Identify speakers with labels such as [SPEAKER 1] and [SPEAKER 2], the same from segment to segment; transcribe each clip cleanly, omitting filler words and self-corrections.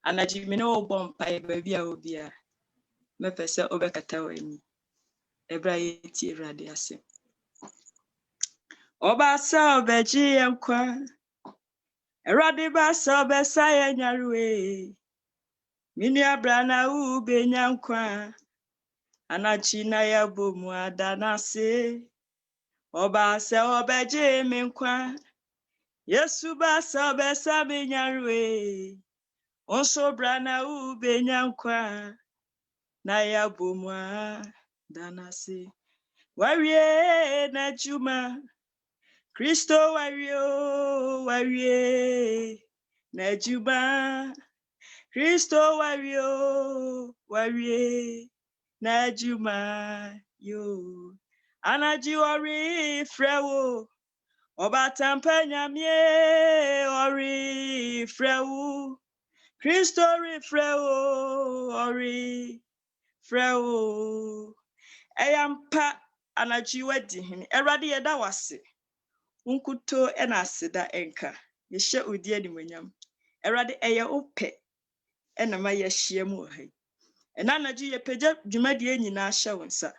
[SPEAKER 1] Anaji me no bomb pie baby obia. Me pese obekata wani. Ebra yeti Awurade ase. Oba sa obeji yankwa. Awurade ba sa obesa yanyaruwe. Mini abrana ube nyankwa. Anachi na ya bomu adanase. Oba sa obeji menkwa. Yesu ba sa obesa menyaruwe. Onso brana ube nyankwa. Na ya bomu adanase. Warie na juma. Kristo warie na juma. Kristo warie na juma yo. Anaji ori frewo. Oba tampa nyamie ori frewo. Kristo ori frewo ori frewo. Eyampa anaji wedi hini. Eradi yeda wase. Unkuto ena aseda enka. Yeshe udie ni mwenyam. Eradi eye upe. Ena ma yeshie mu hai. Ena anaji yepeja jumadi nyina ahye wonsa.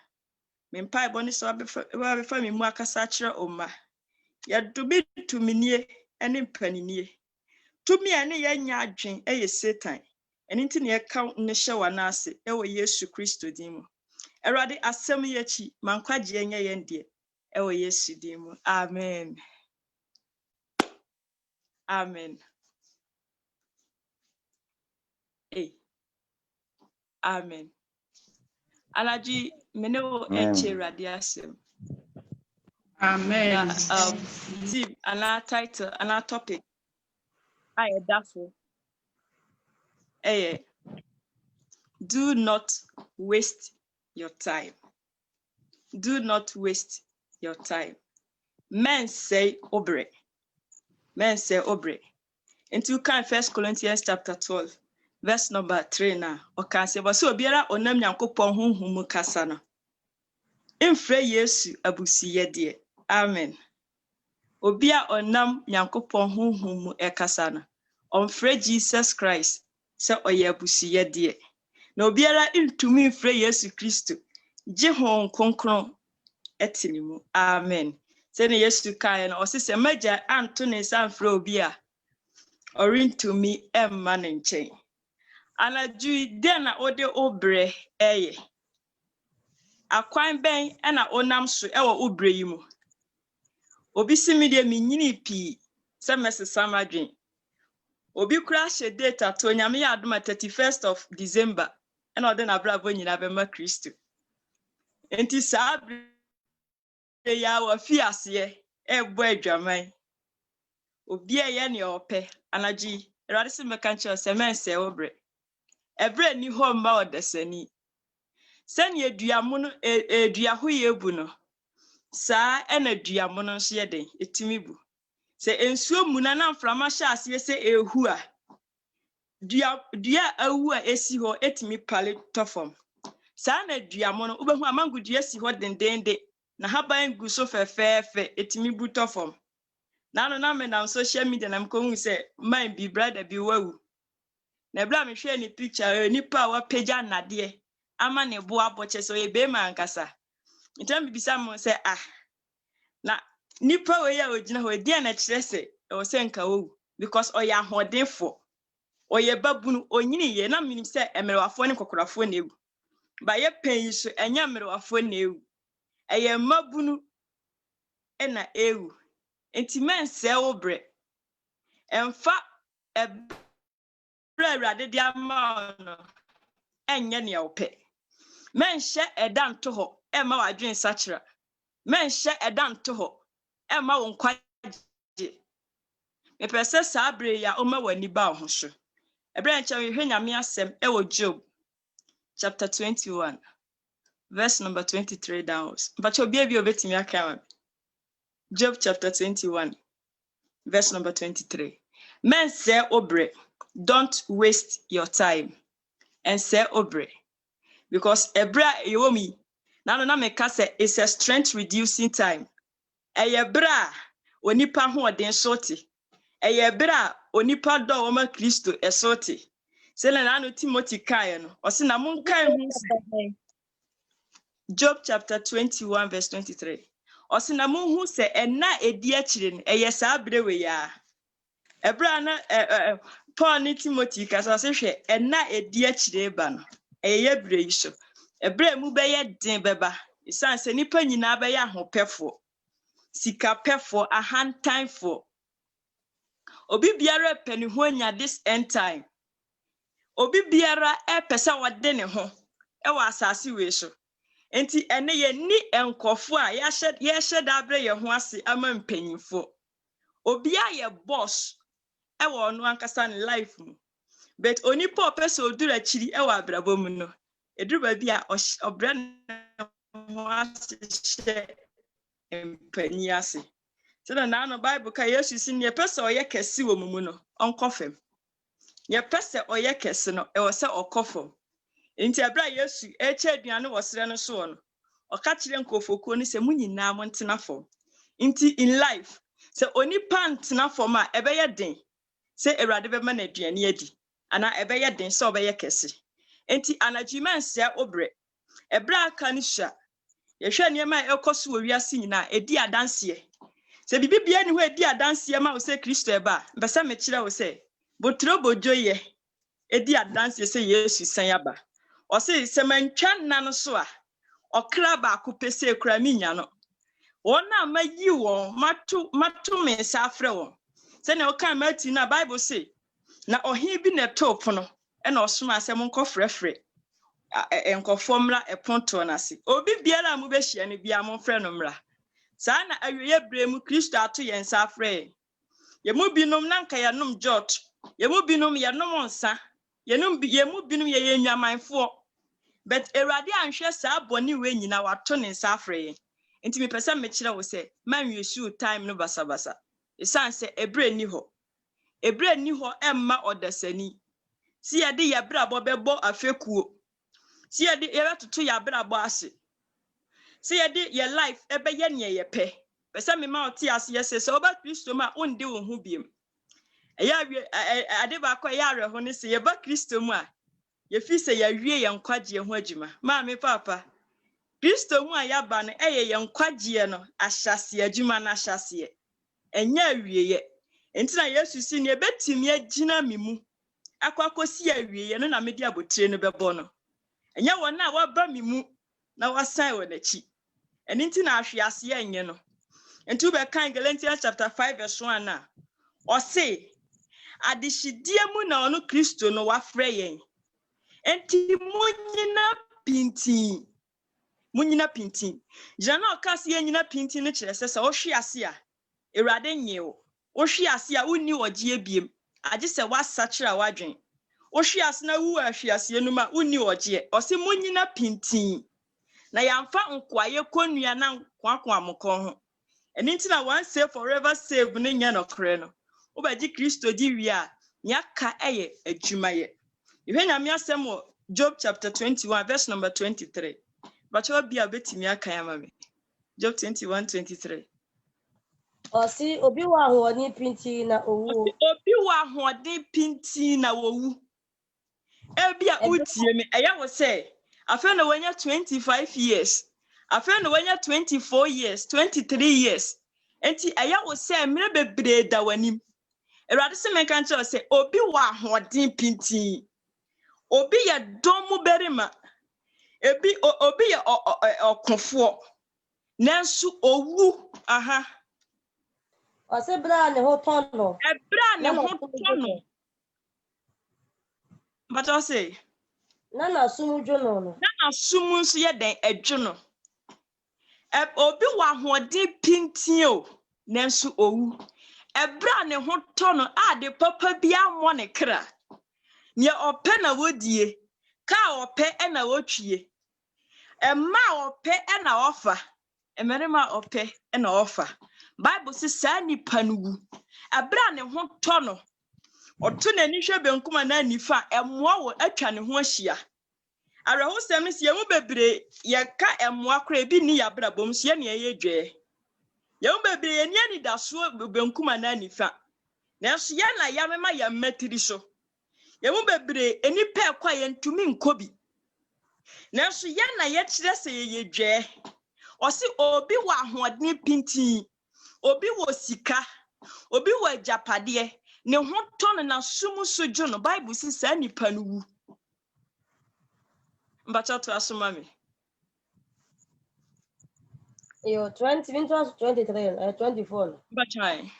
[SPEAKER 1] Mempa eboni so abefa me mu akasa kire oma. Yadubi tuminie ene mpaninie. Tumi ene yenya adwen eye Satan. Ene nti ne yeka ne hye wana ase ewo Yesu Kristo din mu. Eradi asem yechi mankwaje enye yende. Ewo Yesu din mu. Amen. Amen. Hey. Amen. Alaji menewo eche radiasem.
[SPEAKER 2] Amen.
[SPEAKER 1] Zim ana title ana topic. Aye dafo. Do not waste your time. Do not waste your time. Men say obre. Men say obre. Into kan 1 Corinthians chapter 12, verse number 3 na. Oka se bo so obiara onam Nyankopon honhom mu kasa no. Emfre Yesu abusiye de. Amen. Obia onam Nyankopon honhom mu ekasa no. Omfre Jesus Christ se oye abusiye de. Na obiara intumi mfre Yesu Kristo. Je hon konkron etinimu. Amen. Se ne Yesu kai na osise maja anto ne sanfre obia. Orintumi emma ne nchen. Anaju dena ode obre eye. Akwan ben na onam so ewo obre yi mu. Obi simi de minyini pi se mesesa madwen. Obi kura hye data to nyame ya adoma 31st of December na ode na bravo nyina be ma Kristo. Enti sabre ya wa fiase ebo adwaman. Obi eye ne ope anaji Erade se meka nche se mense obre. Ebre ni ho mba odesani. Sani eduamu no eduaho yebu no. Saa ena duamu no so yeden etimi bu. Se ensuo mu na mframa hye ase se ehu a. Dua awu a esi ho etimi pale tofom. Saa na duamu no ubehu amangu dua si ho dendende na haban gu so fefefe etimi bu tofom. Na no na me na social media na mkohu se man bi brother bi wawu. Na bla me hwe ni picture nipa wa pagya nade ama ne bo aboche so ye be man kasa. Ntam bibisa mo se na nipa we ya ogina ho die na kire se o se nka wo because oya ahodefo oye babunu onyini ye na minim se emerewafo ne kokorafo na ewu ba ye pen so enya emerewafo na ewu eye mabunu na ewu enti men se obre emfa Awurade di ama no enye ne ope menhye edan to ho ema wadwen sachira menhye edan to ho ema won kwaje mepese sabre ya o ma wani ba ho so ebere nche we hwe nyame asem e wo Job chapter 21 verse number 23 down but obi obetimi aka Job chapter 21 verse number 23 men say obre. Don't waste your time and say obre because ebra yomi na meka say it's a strength reducing time eyebra onipa ho oden sorti eyebra onipa do wo ma Kristo esorti Sele na no Timothy kae no. Ose na mun kae hu se. Job chapter 21 verse 23. Ose na mun hu se ena edi akire no eye saa brewe ya. Ebra na Paul ni Timothy kasa se hwe ena edi akire ba no. Eye bre yi so. Ebra mu be ye den beba. Isan se nipa nyina be ya hopefo. Sika pefo ahantanfo. Obi biara peni ho nya this end time. Obi biara pesa wade ne ho e wa asase we so. Enti ene ye ni enkofo a ye hye dabre ye ho ase ama mpanyimfo. Obi a ye boss e wo no ankasa ne life mu. But onipa opesa odura chiri e wa abrabo mu no. Eduru ba bi a obre ho ase hye mpani ase. So na no Bible ka Yesu si ne pesa oye kese wo mu no onkofem. Ye pesa oye kese no e wo se okofom. Enti abra Yesu eche aduane wo sere no so no. Oka kire nkofokuo ni se munyina mo ntena fom. Enti in life se onipa ntena fom a ebeye den. Se Awurade be ma na aduane adi. Ana ebeye den se obeye kese. Enti anagyeman se obre. Ebra aka ni hwa. Ye hwa niema ekoso wo wiase nyina edi adanse. Se bibi bia ni ho edi adanse ma wo se Kristo eba. Mbese me kire wo se botro bojoye edi adanse se Yesu san yaba. O se mantwa nna no so a okra ba akopese ekura minya no. Wona mayi won matu me sa afre won. Se ne o kan mati na Bible say na ohin bi ne top no e na osoma asem nkofrefre enkofo mra eponto na se. Obi biara mu be hia ne bia mo frɛ no mra. Sa na awiye bremu Kristo ato yen sa afre. Ye mu binom na nka ye nom jot. Ye mu binom ye nom nsa. Ye mu binom ye nwamanfo. But Awurade anhwe saa boni we nyina wato ne nsa afre. Enti me pese me kire wo se man yesu time no basabasa. Esan se ebre ni ho. Ebre ni ho emma odasani. Si ye de ye brabo bebo afekuo. Si ye de ye betoto ye brabo ase. Si ye de ye life ebe ye ne ye pe. Pese me ma oti ase ye se oba Kristo ma onde wo hu biem. Eya ade ba kwa ya areho ne se ye ba Kristo mu a ye fi se ye wie ye nkwagye ho adwuma. Ma me papa Kristo mu a ya ba no eye ye nkwagye no ahyase adwuma na ahyase. Enya awieye. Enti na Yesu si ne betimi agina mimu. Akwakosi awieye no na me di abotire no bebo no. Enya wona a waba mimu na wasan wo nachi. Eni nti na ahwease enye no. Enti ube kan Galatians chapter 5 verse 1 na. O say adishidie mu na ono Kristo no wafre yen. Enti munyina pintin. Jana okasi ye nyina pintin ne kire sese wo hwe ase a Awurade nyewo. Wo hwe ase a wonni ogie biem. Age se wasachira wadwen. Wo hwe ase na wu ahwe ase enuma wonni ogie. Ose munyina pintin. Na yamfa nkwaye konua na kwakwa amokon ho. Eni ntina one save forever save ne nya no kre no. Wo ba gi Kristo di wi a nyaka eye adwumaye. Ihwe nyame asem wo Job chapter 21 verse number 23. But what be a betimi aka ya mame. Job 21:23.
[SPEAKER 2] Osi obi wa ahodi pinti na owu.
[SPEAKER 1] Obi wa ahodi pinti na owu. Ebi a utie me eya wo say afa na wanya 25 years. Afa na wanya 24 years, 23 years. Enti eya wo say mre bebre da wanim. Erade se me kan che say obi wa ahodi pinti. Obi ye domu berima. Obi ye okofo. Nansu owu aha.
[SPEAKER 2] Ose bra ne ho tono.
[SPEAKER 1] Ebra ne ho tono. But I say
[SPEAKER 2] Na sumu jono no.
[SPEAKER 1] na sumu nso ye den adwono. Obi wa hode pintin o. Nansu owu. Ebra ne ho tono a de papa bia mo ne kra. Ne ope na wodie. Ka ope e na wotwie. Emma ope e na ofa. Emerema ope e na ofa. Bible says sa nipa nugu. Ebra ne ho tono. Oto na ni hwe benkuma na nifa emmoa wo atwa ne ho ahia. Areho sem se yemu bebre ye ka emmoa kra bi ni ya brabom se ye ne ye dwe. Yemu bebre ye ni ani daso benkuma na nifa. Na so ye na ya mema ya matiri so. Yemu bebre enipa kwa yentumi nkobi. Nanso ye na ye kire se ye dwe. Osi obi wa ahoɔden pinti. Obi wo sika. Obi wo ajapade. Ne ho tɔn na sumu sojo no Bible si sa nipa no wu. Mbacha to asoma me.
[SPEAKER 2] Yo 23 24.
[SPEAKER 1] Mbacha.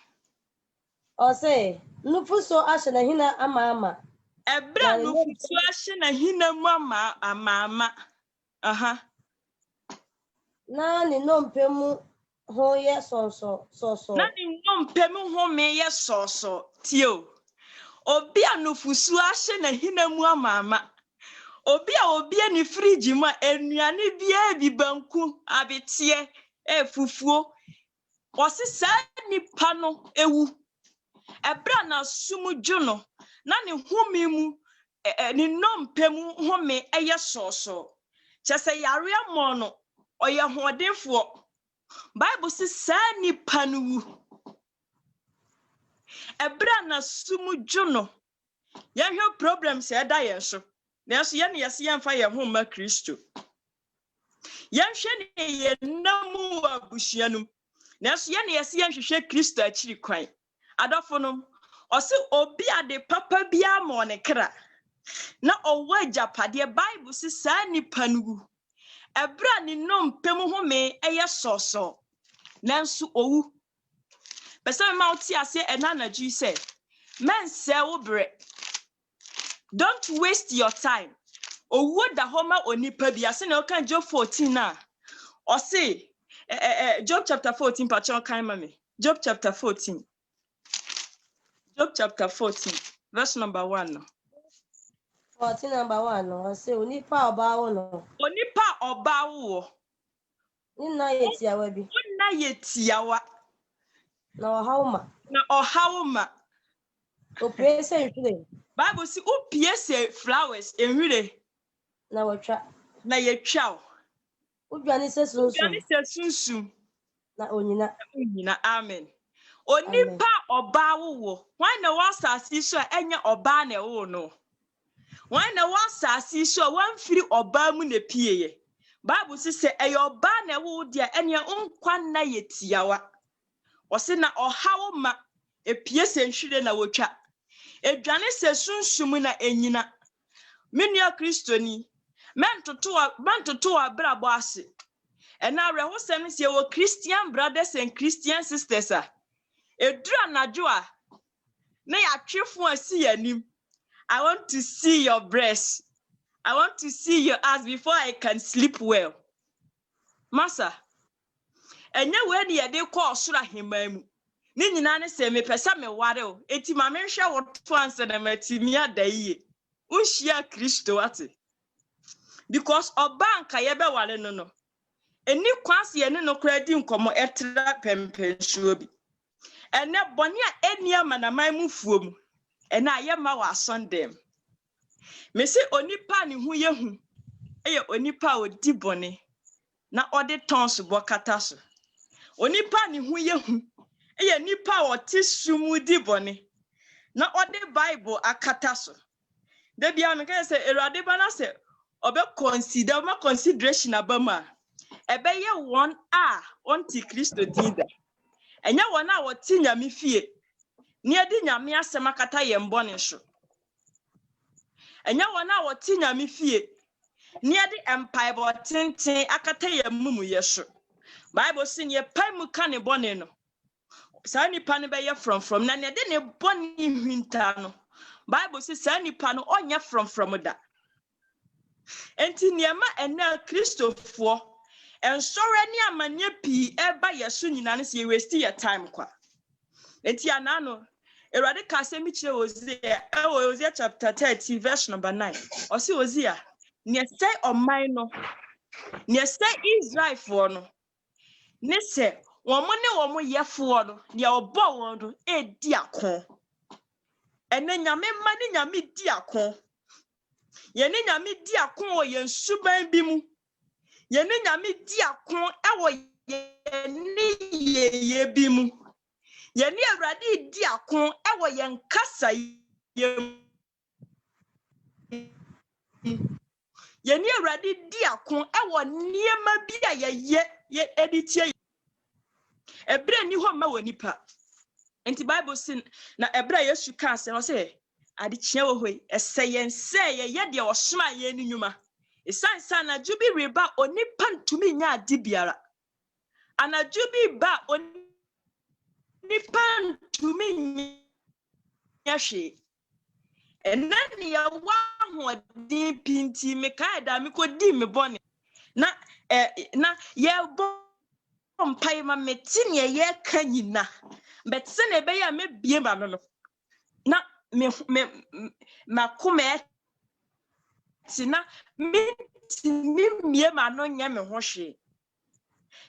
[SPEAKER 2] O say nufuso ashe na hina ama.
[SPEAKER 1] Ebra no futu ahye na hina mu ama. Aha.
[SPEAKER 2] Na ni nompemu ho ye so.
[SPEAKER 1] Na ni nompemu ho me ye so tio. Obi anufusu ahye na hina mu ama. Obi ni fridge mu enuane bia bi banku abetie fufuo. Osi sa nipa no ewu. Ebra na sumu juno. Na ni home mu ni nompemu home eye so. Chese yare amon no oye hodenfo. Bible says sa nipa no wu. Ebra na sumu juno. Yehwe problems e da yen so. Nanso ye ne yesi yemfa ye ho ma Kristo. Yehwe ne ye namu abusuanum. Nanso ye ne yesi yenhwehwe Kristo akiri kwan. Adofo no osi obi ade papa bia ma ne kra. Na owo ajapade Bible si sa nipa no wu. Ebra ni nompem ho me eye so. Nanso owu. Pese me ma oti ase enanaju say, men se wo bre. Don't waste your time. Owu da homa onipa bia se na o kan Job 14 na. O say Job chapter 14 pa chon kan ma me. Job chapter 14. Job chapter 14 verse number 1.
[SPEAKER 2] 14 number 1 no say onipa oba wo no.
[SPEAKER 1] Onipa oba wo.
[SPEAKER 2] Nna yetiawa bi.
[SPEAKER 1] Nna yetiawa.
[SPEAKER 2] Na ohawma. Opie se nhwire.
[SPEAKER 1] Bible si opie se flowers enhwire.
[SPEAKER 2] Na wotwa.
[SPEAKER 1] Na yetwa.
[SPEAKER 2] Udwane se
[SPEAKER 1] sunsun.
[SPEAKER 2] Na onyina.
[SPEAKER 1] Amen. Onipa oba wo. Wan na wasasi so enye oba na wo no. Wan na wasasi so wan firi oba mu na pieye. Bible si eye oba na wo dia ene onkwa na yetiawa. Ose na ohawma epie se nhwire na wotwa. Edwane se sunsum na enyina. Menua Kristoni mantoto abrabo ase. Ena rehosem se wo Christian brothers and Christian sisters a. Edura najo a na ya twefo asi yanim. I want to see your breast. I want to see your ass before I can sleep well. Masa, enye we de yede kọ osura hemamu. Ni nyina ne se me pesa me ware o. Eti ma me hwe wo to anse na matimi adaye. Unhia Kristo ate. Because oba nka ye be ware no. Eni kwase ye ne no kra di nkomo etra pempensuo bi. Ene bone a eni amanaman mu fuom. Ena ye ma wa sondem. Me se onipa ne hu ye hu. Eye onipa odi bone. Na ode tons bo kata so. Onipa ne hu ye hu. Eye nipa wote sumu di bone. Na ode Bible akata so. De bia me ka se Erade ba na se obe consider ma consideration abama. Ebe ye one a onti Kristo dinda. Enya wona a wote nyame fie. Ni edi nyame asem akata ye mbone so. Enya wona a wote nyame fie. Ni edi empire bo tenten akata ye mumu ye so. Bible sin ye pai mu ka ne bone no. Sa nipa ne be ye from na ne de ne bone hwinta no. Bible says sa nipa no onye from da. Enti niema ena Kristofo ensore ni amanye pi eba yeso nyina ne se waste your time kwa. Enti anano Erade ka se mi kire Hosea chapter 30 verse number 9. Osi Hosea ne say oman no ne say Israel for no ne se womo ne womo yefo no ne obo won do edi akon. Ene nyame ma ne nyame di akon. Ye ne nyame di akon o ye suban bi mu. Ye ne nyame di akon e wo ye ne ye bi mu. Ye ne Awurade di akon e wo ye nkasa ye. Yeni Awurade di akon ewo niema bi a ye editie ebre ni ho ma wonipa enti Bible sin na ebre Yesu ka se ho se ade chia wo hoi eseyense ye de osoma ye ni nyuma esansa na jubi reba onipa ntumi nya ade biara ana jubi ba onipa ntumi nya hwe enani ya wa ho di pinti me kai da me ko di me bone na ye bo mpai ma meti ne ye ka nyina but se na be ya me bie ma no na me makome tina me mie ma no nya me ho hwe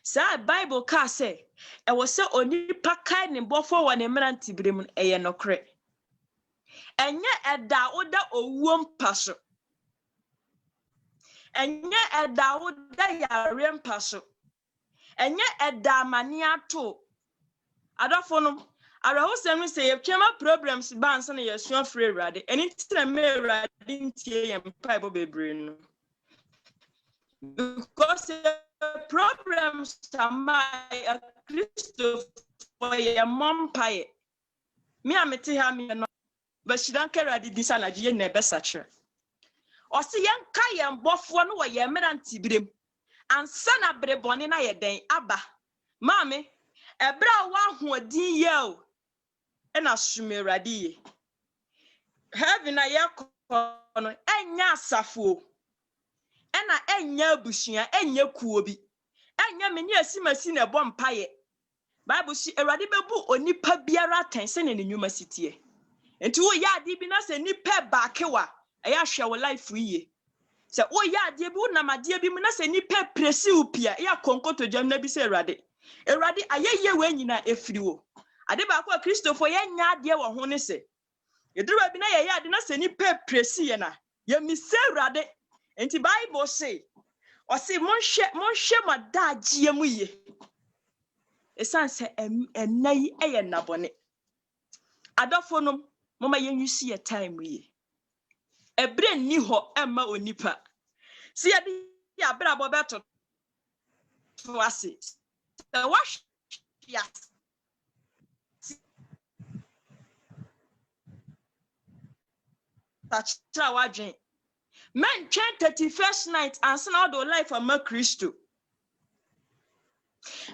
[SPEAKER 1] sa Bible ka say e wo se onipa kai ne bofo wo ne mranti birem eye nokre enye eda oda owuo mpaso enye eda oda yare mpaso enye eda mani ato adofo no araho sem say ye twema problems ban se na yesu afre Awurade eni tira me Awurade ntie ye mpa bo bebre no because problems my a Christo for your mom pie me amete ha me no but she don't care Awurade di sana je na besache o se yen ka ye mbofo no wo ye meranti birem ansa na brebone na ye den aba maame ebra wa hoodin ye o ena sume Awurade ye heaven na ye kono enya asafo ena enya abusua enya kuo bi enya meni asimasi na bɔ mpaye Bible si Awurade bebu onipa biara tense ne nyuma sitie enti wo ya ade bi na se nipa baakewa eya hwe wo life yiye se wo ya ade bi wo namade bi mu na se nipa presi upia ya konkoto jam na bi se Awurade ayeye we nyina efiri wo ade ba ko Christopher ye nya ade wo ho ne se yedura bi na ye ya ade na se nipa presi ye na ye mi se Awurade enti Bible say o se monhwe madagie mu ye esanse enai eye nabone adofo no mama yenwisi ye time ye ebre ni ho emma onipa si ye de ya bra bo beto to ase the wash ya touch wadwen men 31st night answer all the life of my Christo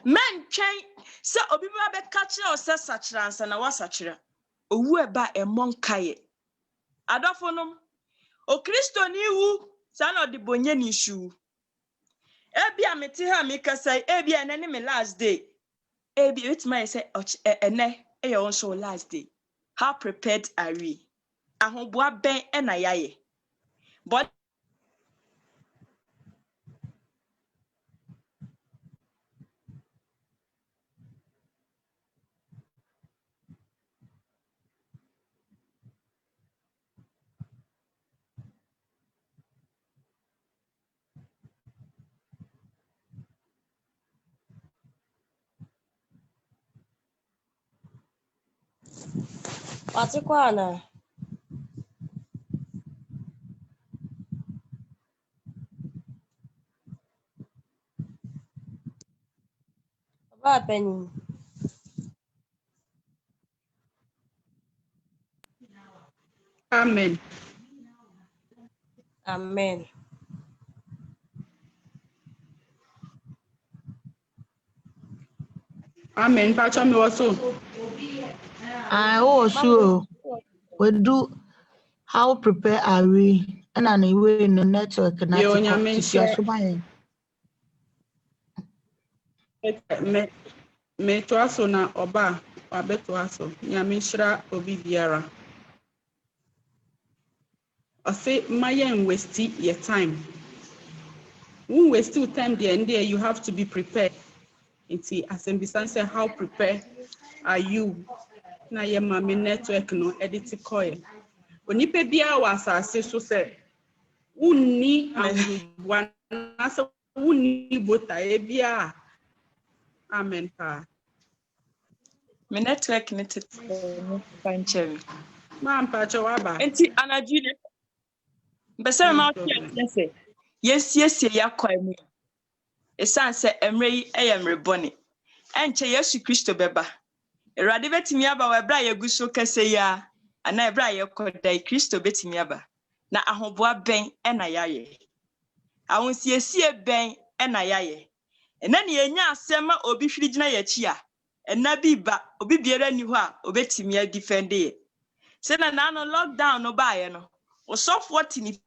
[SPEAKER 1] men twen se obi ba be catch o se sachira ansa na wasachira owu eba emonkaye adofo no o Christo ni wu sa na odi bonye ni shu ebi amete ha me kasai ebi ene me last day ebi it my say ene e your so last day how prepared are we ahoboa ben e na yaye but
[SPEAKER 2] Patikwana. Baba Penny.
[SPEAKER 3] Amen.
[SPEAKER 2] Amen.
[SPEAKER 3] Amen. Pacha me also.
[SPEAKER 4] I also we do how prepare are we and anyway in the network and
[SPEAKER 3] Yo,
[SPEAKER 4] I
[SPEAKER 3] nyamin share. Me to aso na oba wabeto aso. Nyamin shira obi biara. I say mayen waste your time. When waste your time there and there, you have to be prepared. It's Asembisan say how prepared are you? Na ye mami network no edit koye. Onipe bia wa asase so say unni ahuwa na so unni bota e bia. Amen pa.
[SPEAKER 1] me network ne tete fanchen
[SPEAKER 3] Ma mpacho waba.
[SPEAKER 1] enti anajide Mbese ma say yes yakwa mu. Esan se emre yi emre boni. Enche Yesu Kristo beba. Erade betimi aba we bra yeguso kese ya. Ana ebra yekoda Kristo betimi aba. Na ahoboa ben na yaye. Ahonsiesie ben na yaye. Ena ne enya asema obi hwiri gina yachi a. Ena bi ba obi biara ni ho a obetimi a defend ye. Se na no lockdown no baaye no. Osofo tini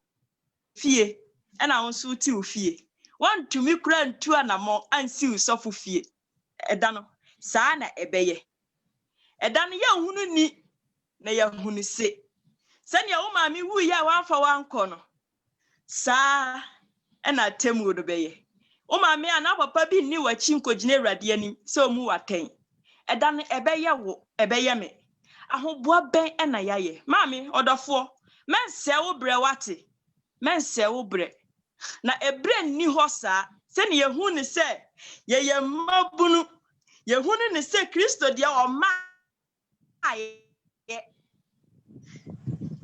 [SPEAKER 1] fie ena ahonso ti ofie. Wan tumi kura ntu anamo ansi usofo fie. Eda no saa na ebeye. Eda no ya hunu ni na ya hunu se. Sani ya wo maami wu ya wanfa wanko no. Saa ena temu do beye. Wo maami ana papa bi ni wachi nkogine Awurade anim se omu waten. Eda no ebeye wo ebeye me. Ahoboa ben ena yaye. Maami odofo mense wo bre wate. Mense wo bre. Na ebre ni ho saa sani ye hu ni se ye mabunu ye hu ni se Kristo dia o ma ye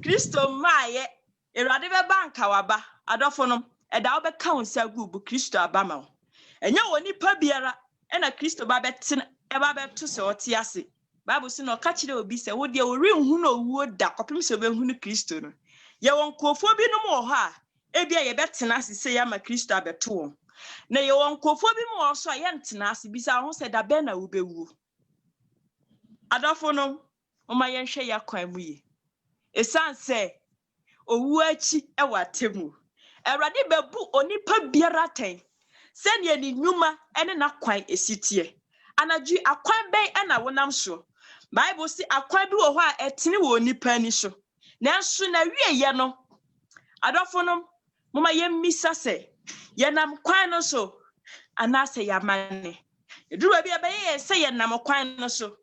[SPEAKER 1] Kristo ma ye Awurade be banka waba adofo no eda wo be ka wonsa gubu Kristo abama wo enya woni pa biara ena Kristo ba betin e ba beto se ote ase Bible si no ka kire obi se wo dia wo ri hu no wuo da kopim se be hu ni Kristo no ye won kofo bi no mo ho a ebia ye betena asise ya ma Kristo abeto wo na ye won kofo bi mo so ye ntena ase bisa ho se da be na wo bewu adofo no o ma ye hwe ya kwan mu ye esan se owu achi e watemu Awurade bebu onipa biara ten se ne ni nnwuma ene na kwan esitie anaju akwan ben ena wonam so Bible si akwan bi wo ho a etene wo onipa ni so na nso na wie ye no adofo no mama yemmisa se yenam kwan no so anase yamane eduru bi ebeye se yenam kwan no so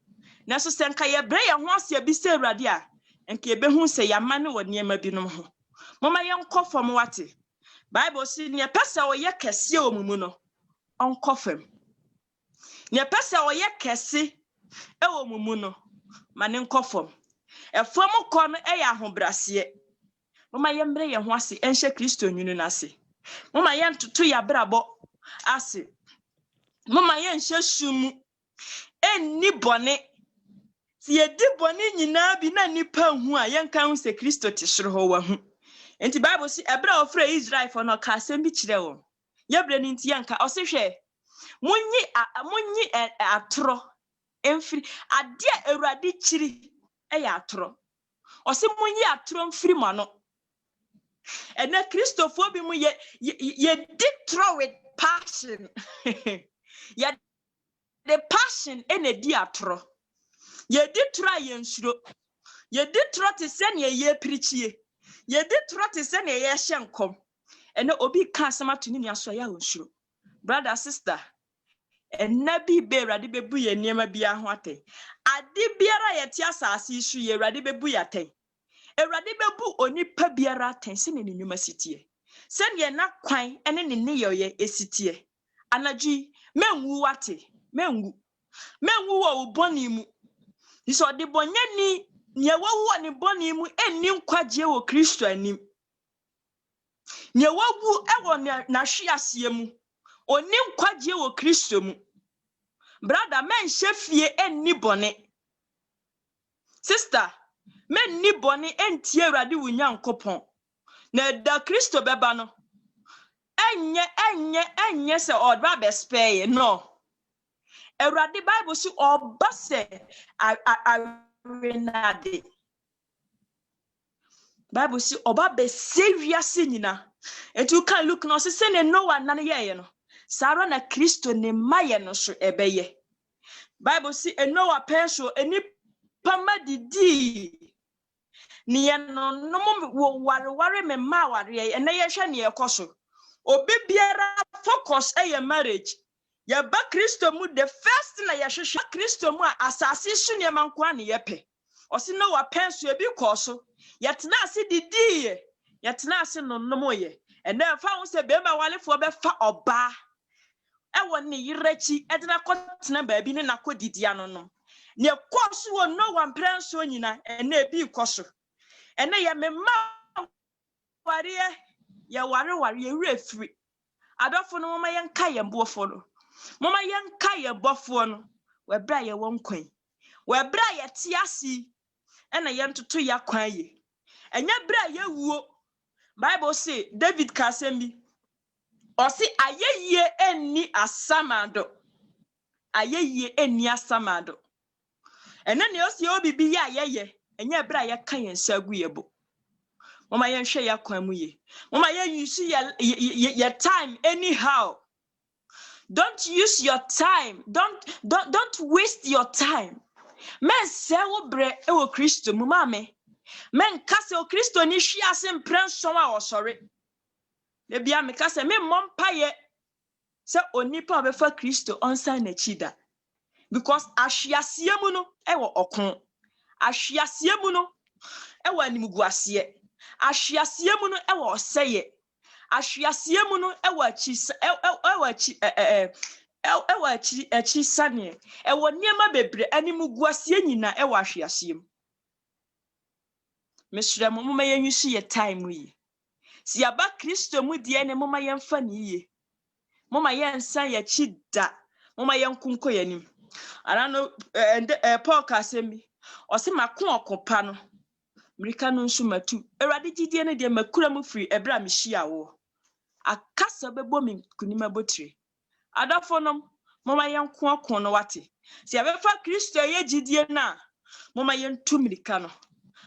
[SPEAKER 1] na so se nka ye bre ye ho ase bi se Awurade a nka ye behu se yamane wo niema binom ho mama yenkofom wate Bible si ne pesa wo ye kese omumu no onkofam ne pesa wo ye kese e omumu no mane nkofom efom ko no e ya ahobrase mama yembre ye ho ase enhye Kristo nwunu na ase mama yentoto ya brabo ase mama yenhye sumu enni bone ti edi bone nyina bi na nipa hu a yenka hu se Kristo ti soro ho wa hu enti Bible si ebra ofra Israel for no ka asem bi kire wo yebre ni nti yenka o se hwe munyi atro emfiri ade a Awurade kiri e ya atro o se munyi atro mfiri mano ene Christopher bi mu ye ditro with passion ye the passion ene di atro ye ditro yensuro ye ditro te se ne ye prichie ye ditro te se ne ye hyenkom ene obi ka asema to ni aso ya onsuro brother sister enabi be Awurade bebu ye niema bia ho aten ade biara ye ti asase isu ye Awurade bebu ya ten Awurade bebu onipa biara aten se ne nnwuma sitie se ne na kwan ene ne yoye esitie anaji menwu wate menwu wo boni mu iso de bonyani ne wawu ne boni mu enni nkwaje wo Kristo anim ne wawu ewo na hwiase mu oni nkwaje wo Kristo mu brother men shefie enni bone sister men ni boni entie Awurade wunya nkopon na da Kristo beba no enye se odba be spare no Awurade Bible si oba se arenade Bible si oba be sewiase nyina etu kan look no se ne Noah nan ye no sara na Kristo ne maye no so ebeye Bible si Noah penso eni pamadidi ni no wo ware me ma ware ene ye hwe ne ekoso obi biara focus eye marriage ya ba Kristo mu the first na ya hwehwe Kristo mu asase su ne mankwa ne yepe osi no wa penso ebi koso yetena ase didi yetena ase no ye ene fa ho se be ma walefo be fa oba ewo ne yirachi edina kotena ba bi ne nakodidi ano no ne koso wo no wa penso nyina ene ebi koso ene ye me ma awareɛ yɛ ware yɛ free adɔfo no mama yɛnka yɛn boɔfo no mama yɛnka yɛn bɔfoɔ no wɛbra yɛ wɔn kwan wɛbra yɛ te ase ɛna yɛntoto yɛ kwan yɛ ɛnyɛ bra yɛ wuo Bible say David Kasembi ɔsi ayɛyie enni asamado ayɛyie enni asamado ɛna ne ɔsi obibi yɛ ayɛyɛ ɛnyɛ bra yɛka yɛn nsa gu yɛ bo mama yɛnhwɛ yɛ kwan mu yɛ mama use your time anyhow. Don't use your time. Don't waste your time. Men se wo bre e wo Kristo mu mame. Men kase o Kristo ni hwi ase mprenson a osore. Le bia me kase me mompaye se onipa obefa Kristo onsa na chida. Because ahwiase mu no e wo okon. Ahwiase mu no e wo animguase. Ahwiase mu no e wo oseye. Ahwiase mu no e wo achi sane e wo niema bebre animguase nyina e wo ahwiase mu. Mesrɛ mo moma yɛnhwɛ yɛ time yi. Si aba Kristo mu die ne moma yɛmfa ne yie. Moma yɛnsan yɛ chi da. Moma yɛnkunko yɛnim. Ara no Paul Kasemi ɔse mako okopa no. Mrika no nso matu. Awurade gidie ne de makura mu firi ebra me hia wo. Akasa bebo me kunima botire. Adafo nom moma yɛnko akon no wate. Si abefa Kristo yɛ gidie na moma yɛntu mrika no.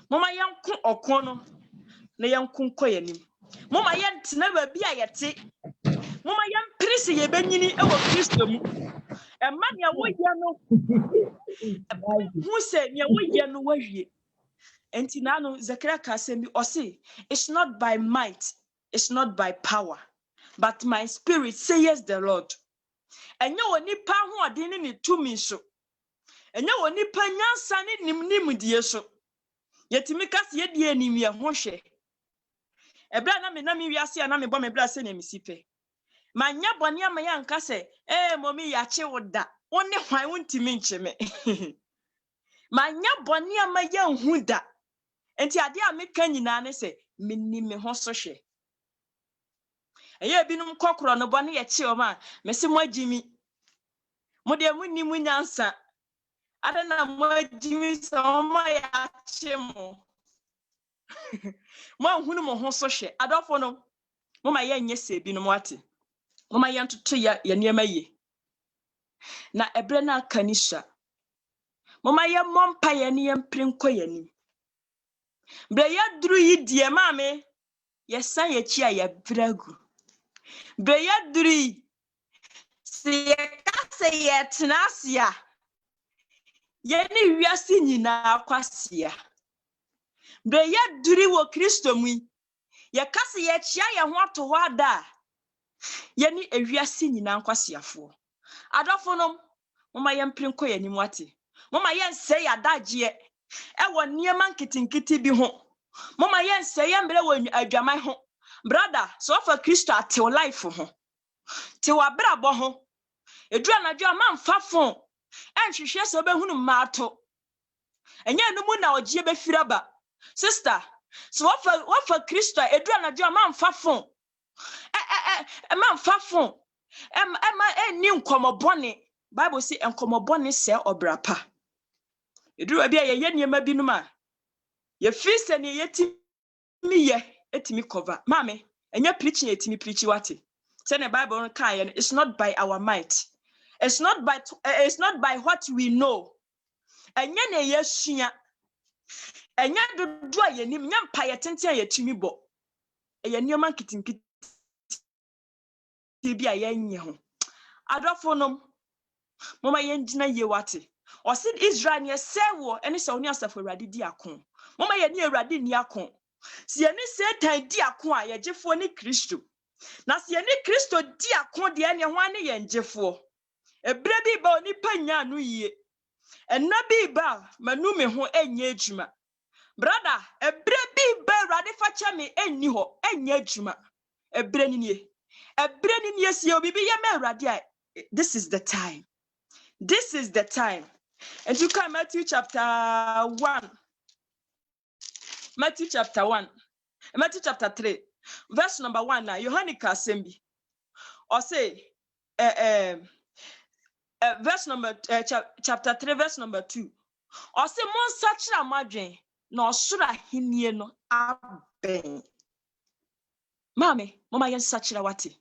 [SPEAKER 1] Mama yanku okono na yanku nkoyanim mama yentena ba bia yete mama yemprese ye benyini e wo Kristo mu emma ne woye no hu se ne woye no wawie enti na no Zechariah Kasembi ose it's not by might it's not by power but my spirit says the Lord enye onipa ho ode ne tumi so enye onipa nyansa ne nimnim die so yetimi kasi yedi enim ye ho hwe ebra na me wiase na me bɔ me bra se na misipe manya bɔne ama ya nka se momi ya che woda woni hwan wontimi ncheme manya bɔne ama ya nhu da enti ade a meka nyina ne se menni me ho so hwe eye binum kokoro no bɔne ye che o ma me se mo agimi mo de munni munyansa adana mo agimi so mo ya che mo mo hunu mo ho so hwe adofo no mo ma ye nye se binum ate mo ma ye ntoto ya niema ye na ebre na kanisha mo ma ye mompa ye ne ye mprenko yani bre ya duru yi die maame ye san ye chi a ye bragu bre ya duru yi se ye ka se ye tenasia ye ne wiase nyina akwasia bre ya duru wo Kristo mu ye ka se ye chia ye ho ato ho ada ye ne ewiase nyina akwasiafo adofo no moma ye mprenko yani mu ate moma ye nse ya dagye e wo niema nkitinkiti bi ho moma ye nse ye mbre wo adwaman ho brother so for Kristo ate wo life ho te wa brabo ho edura na dwa ma mfa fon enhwehwe so be hunu maato enye numu na ogye be firaba sister so what for Kristo edura na dwa ma mfa fon ma mfa fon ni nkomobone Bible say nkomobone se obrapa edura bia ye niema binum a ye fi se ne yetimi ye etimi cover mame enye preaching etimi preach wate say the Bible kan it's not by our might it's not by what we know enye na yesua enye dodo a yenim nya mpa ye tenten a yetimi bo eye niema nkitinkiti bia ye nye ho adofo nom mama ye ngina ye wate o se Israel ne sewo ene se oni asafo Awurade di akon mama ye ne Awurade ni akon si ye ne Satan di akon a ye gefo ni Kristo na si ye ne Kristo di akon de ene ho ane ye ngefo ebre bi ba oni panya no yie enna bi ba manu me ho enye adwuma brother ebre bi ba Awurade facha me enni ho enye adwuma ebre ni nie si obi bi ye me Awurade a this is the time. And you come Matthew chapter 1. Matthew chapter 3, verse number 1 now. Yohani Kasembi. Or say, verse number chapter 3, verse number 2. Or say, mon sachra madwen no sura hinie no aben. Mame, mama yen sachra wati.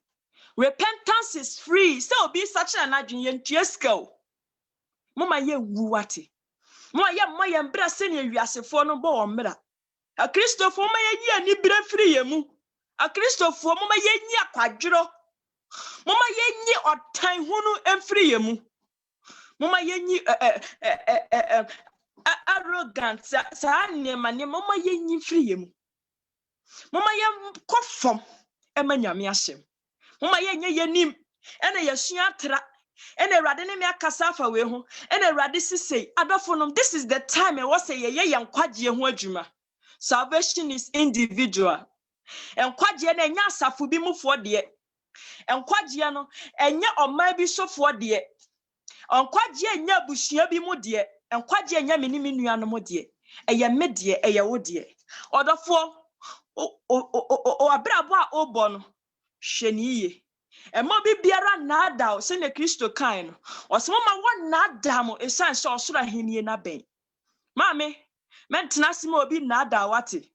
[SPEAKER 1] Repentance is free. So be sachra nadwen yen tiesko. Mama yen wu wati. Mama yen bra sene wiasefo no bo omra. A Christopher mama yen ni bra free yemu. A Christopher mama yen ni akwadworo. Mama yen ni otan hunu emfiri yemu. Mama yen ni arrogant sa nema ne mama yen free yemu. Mama yen kofom ema nyame ahyem. Mama yen yenim ena yesua tra ena Awurade ne me akasa afa we ho ena Awurade sisei adofonom. This is the time e wo say ye yankwaje ho adwuma. Salvation is individual. Enkwaje na enya asafo bi mufo de. Enkwaje no enya oma bi sofo de. Enkwaje enya busua bi mu de. Enkwaje enya menimi nuano mu de. Eye me de eye wo de. Odofo o abrabo a obo no hweniye. Ema bi biara na ada o se ne Kristo kan no. O se mama won na ada mo esan se osoro ahenie na ben. Mame mentena sima obi na ada wate.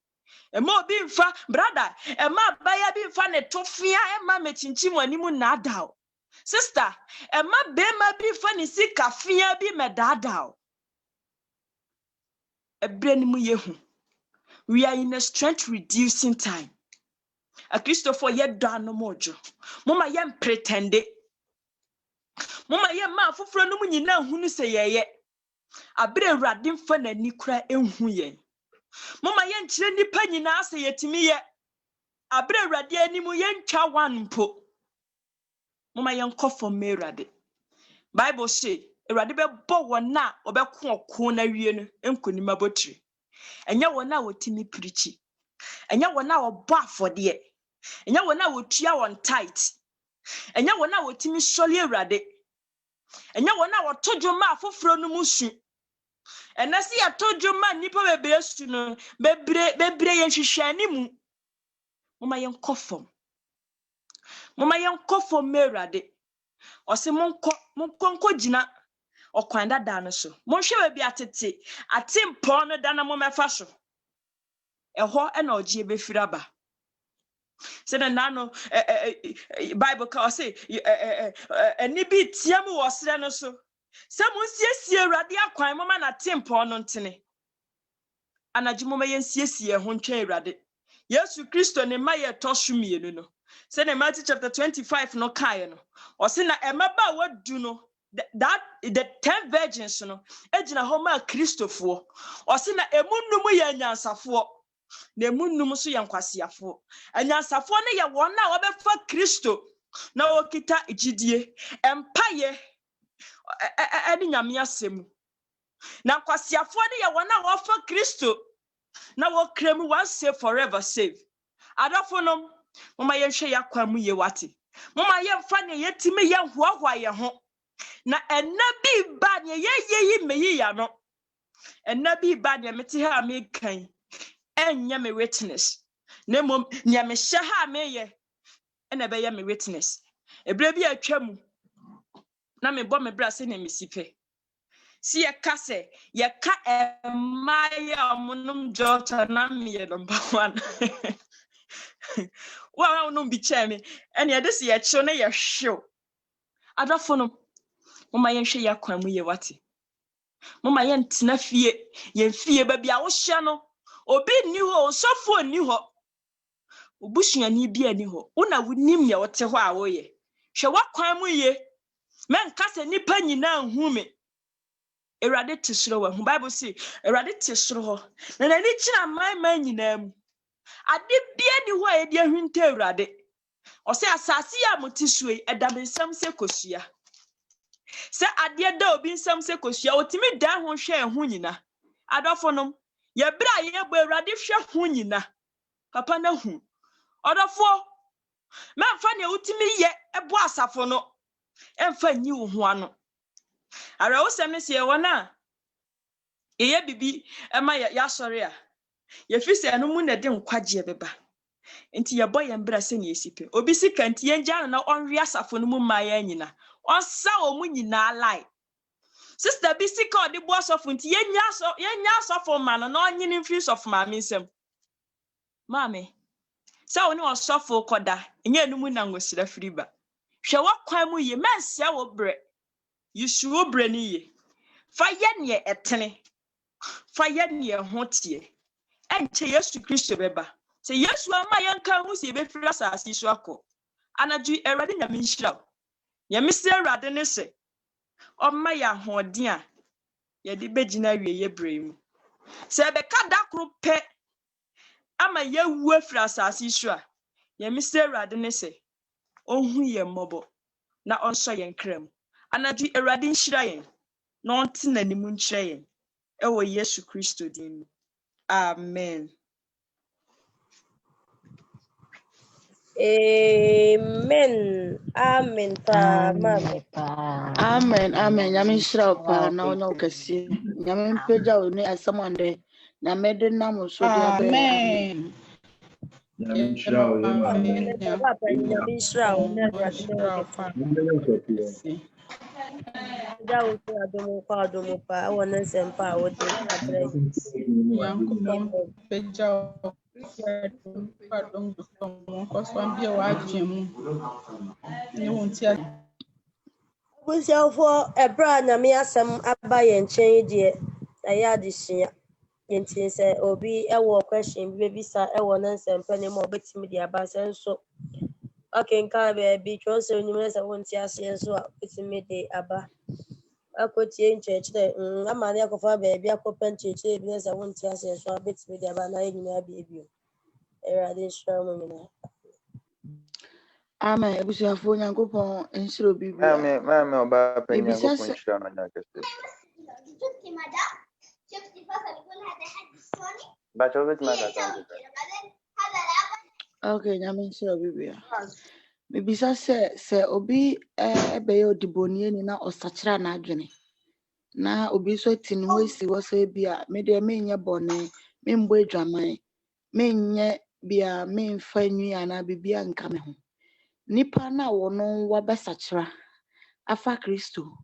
[SPEAKER 1] Ema obi mfa brother ema baya bi mfa ne tofia ema mechinchim animu na ada. Sister ema bema bi mfa ne sika fia bi medada. Ebrenimu yehu. We are in a strength reducing time. A Christopher yet done no mojo. Mama yam pretende. Mama yam ma fufro no nyina hunu se yeye. Abre Awurade mfa nani kura enhu yen. Mama yen kire nipa nyina ase yetimi ye. Abre Awurade animu yen twa wan mpo. Mama yen kofo me Awurade. Bible say Awurade be bo wona obeko oko na wie no enkonima botire. Enya wona wotimi preachi. Enya wona obo afode. Enya wona wotua won tight. Enya wona wotimi soli Awurade. Enya wona wotodwoma afoforo no musu. Enasi atodwoma nipa bebre su no bebre yen hwehwani mu. Mama yen kofom. Mama yen kofom me Awurade. Ose monko gina okwanda da no so. Monhwe ba bi atete. Atimpo no da na momefa so. Eho na ogie befiraba. Say na no Bible ka say eni bi tiam wo sere no so. Se monsiesie Awurade akwan mama na tempo no ntene. Anagimoma yensiesie ho ntwe Awurade. Yesu Kristo ne maye tosumienu no. Say na Matthew chapter 25 no kai no. O say na emaba wadu no the 10 virgins no ejina ho ma Kristofo. O say na emunum ye nyansafo. Na emunum so ye nkwasiafo. Anyansafo ne ye won na obefa Kristo na okita ejidie empaye edi nyame asemu. Na nkwasiafo ne ye won na wofa Kristo na wo kremu once save forever save. Adafonom mama yenhwe yakwamu ye wate. Mama yemfa ne yetime ye hoahwa ye ho. Na enabi ba ne ye meyi ya no. Enabi ba ne mete ha me kan. Enya me witness. Na mom nya me hye ha me ye. Ena be ye me witness. Ebre bi atwam. Na me bo me bra se na me sipe. Si ye ka se ye ka emaye omunum jota na me ye number 1. Wa no bi cheme ene ye desi ye chiw na ye hwew. Adafo no mama yenhwe yakwan mu ye wate. Mama yentena fie ye fie ba bia wo hye no obi ni ho osofo ni ho obusuani bia ni ho una wunim ye wote ho a wo ye hwe wakwan mu ye menka se nipa nyina hu me. Awurade tesoro wa hu. Bible say Awurade tesoro ho na nani kina man nyina mu ade bia ni ho a ye dia hwinta Awurade. O say asase ya motisue edabensam se kosua. Se ade da obi nsam se kosua otimi dan ho hwe ho nyina. Adofonom ye bra ye bo Awurade hwe ho nyina. Papa na hu. Odofo memfa ne utimi ye ebo asafo no emfa nyi wo ho ano. Ara wo sem se ye wona ye bibi ema ya sori a ye fi se no mu na de nkwaje beba. Inti ya boy and brassen ye sipe. Obi sika nti yenja na onwe asafo no mu maya nyina. Onsa omu nyina lie. Sister bi sika odi boss of nti yenya asafo ma no na onyini mfiri of ma nsem. Mame. Sa oni osofo koda, enye enu mu na ngosira firiba. Hwe wakwan mu ye mensia wo bre. Yisu wo bre ni ye. Fa ye ne etene. Fa ye ne hotie. Enche Yesu Kristo beba. Se Yesu ama yanka hu se be firi asasi so akọ. Anaju Erade nyame nhira. Nyame se Erade ne se. Oma ya hoden a ye de begina wie ye bre mu. Se be ka dakro pe ama ye wu afiri asasi so a nyame se Erade ne se. Ohun ye mmobo na onso ye nkram. Anaju Erade nhira yen. Na onte nanimu nkyere yen. Ewo Yesu Kristo din. Amen.
[SPEAKER 2] Amen. Amen. Mama.
[SPEAKER 4] Amen. Amen. Nyame nhyira wo paa na wonya wo kɛseɛ. Nyame mpagya wo ne asɛm ande. Nyame de nam so de abɛ.
[SPEAKER 3] Amen.
[SPEAKER 5] Nyame nhyira wo yɛ maame.
[SPEAKER 2] Papa, nyame nhyira wo na Awurade ne wo kɛse. Da wo so adom kwa adom pa wɔ ne nsɛm pa a wode abrɛ.
[SPEAKER 3] Nyankopɔn pagya wo padom nkɔso bia w'adwene mu ne wo ntia.
[SPEAKER 2] Abusuafoɔ ɛberɛ a nyame asɛm aba yɛn nkyɛn deɛ ɛyɛ adesua. Yɛnti sɛ obi ɛwɔ question bi bebisa ɛwɔ ne nsɛm pa ne mu a ɔbɛtumi de aba sɛ nso ɔkenkan baabi kyerɛwsɛ onim ne sɛ wonte aseɛ nso a ɔbɛtumi de aba. Akɔtie nkyerɛkyerɛ ama ne akɔfa baabi akɔpɛ nkyerɛkyerɛ bi ne sɛ wonte aseɛ nso a ɔbɛtumi de aba na yɛn nyinaa biebio. Awurade nhyira mo nyinaa.
[SPEAKER 4] Amen. Abusuafoɔ Nyankopɔn nhyira obi bia.
[SPEAKER 6] Mame oba pa Nyankopɔn nhyira no nya kɛse.
[SPEAKER 4] Okay, nyame nhyira obi bia. Mebisa sɛ obi ɛbɛyɛ odiboni ni na ɔsakyera n'adwene. Na obi so ti ne ho esi hɔ sɛ bia me de menyɛ bɔne, membɔ adwaman, menyɛ bia memfa nwi ana bibia nka me ho. Nipa na wono wabɛsakyera afa Kristo.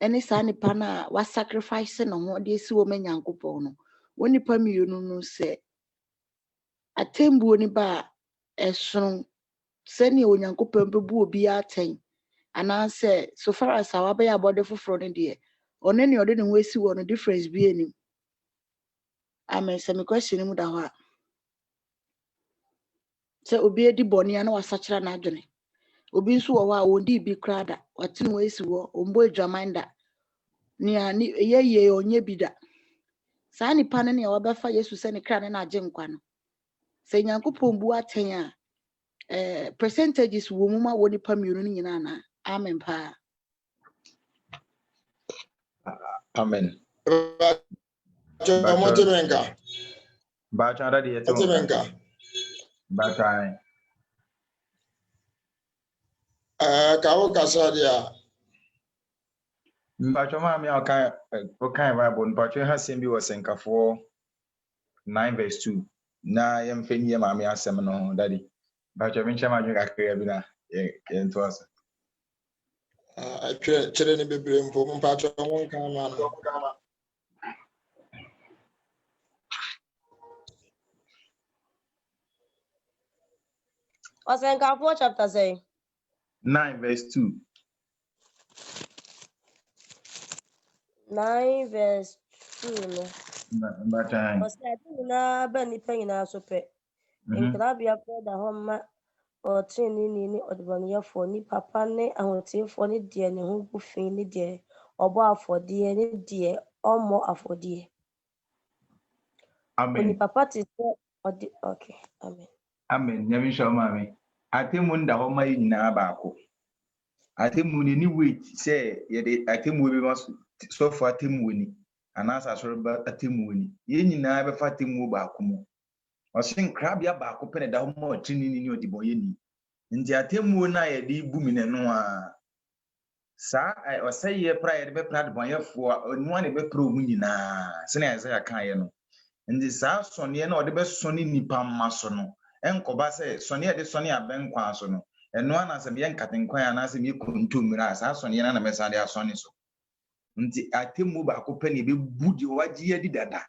[SPEAKER 4] Ɛne saa nipa na wa sacrifice ne ho de esi wɔ Nyankopɔn no. Wo nipa mienu no sɛ atembuo ni ba ɛsono sɛnea Onyankopɔn bɛbu obi atɛn anaasɛ so far as a wabɛyɛ abɔde foforɔ no deɛ ɔne ne ɔde ne ho esi wɔ no difference bi anim. Amen. Sɛ me question mu da hɔ a sɛ obi edi bɔne na wasakyera n'adwene. Obi nso wɔ hɔ a wondi bi kra da wate ne ho esi wɔ ɔmbɔ adwaman da nea ne yeye onye bi da. Saa nipa ne nea wabɛfa Yesu sɛ ne kra ne na agye nkwa no. Sɛ Nyankopɔn bu atɛn a percentages wo mu ma wo nipa mienu no nyina na. Amen pa.
[SPEAKER 5] Amen.
[SPEAKER 6] Motimenka.
[SPEAKER 5] Bacha da de
[SPEAKER 6] Motimenka.
[SPEAKER 5] Bacha.
[SPEAKER 6] Kawo kasa dia.
[SPEAKER 5] Bacha maame okan Bible bacha ha sem bi wɔ Senkafo 9:2. Na yɛmfa nyɛ maame asɛm no daddy. Bacha me nkyɛn ma dwe kakra bi na yɛnto asa.
[SPEAKER 6] Kyerɛ ne bebree mpo mpacho ho nka ma no.
[SPEAKER 2] Senkafo chapter say
[SPEAKER 5] 9:2.
[SPEAKER 2] 9:2 no.
[SPEAKER 5] Bacha.
[SPEAKER 2] Ɔsɛ na ba nipa nyinaa so pɛ. Nkrabea kɔ da hɔ ma ɔtrenini ne ɔdebɔneyɛfoɔ ne papa ne ahoteefoɔ ne deɛ ne ho gu fi ne deɛ ɔbɔ afɔdeɛ ne deɛ ɔmmɔ afɔdeɛ.
[SPEAKER 5] Amen.
[SPEAKER 2] Oni papa te sɛ ɔde okay. Amen.
[SPEAKER 5] Amen. Nyame nhyɛ maame. Atemu nda hɔ ma yɛ nyinaa baako. Atemu ni wait sɛ yɛde atemu bi ma so for atemu ni. Anasa asɔre ba atemu ni. Yɛ nyinaa bɛfa atemu baako mu. Ɔsen krabea baako pɛ ne da hɔ ma ɔtrenini ne ɔdebɔnyɛni. Nti atemu na yɛde bu mi no a saa ɔsɛyɛ pra yɛde bɛpra adebɔnyɛfoɔ a ɔnoa ne bɛpra ɔmu nyinaa sɛnea Isaiah kan yɛ no. Nti saa sɔneɛ na ɔde bɛsɔne nipa mma so no enkoba say sone de sone aben kwa so no eno anase me nkatenkwan anase me kuntumira sa sone na mesa de asone so nti atemu ba ko pani be budi waji adi dada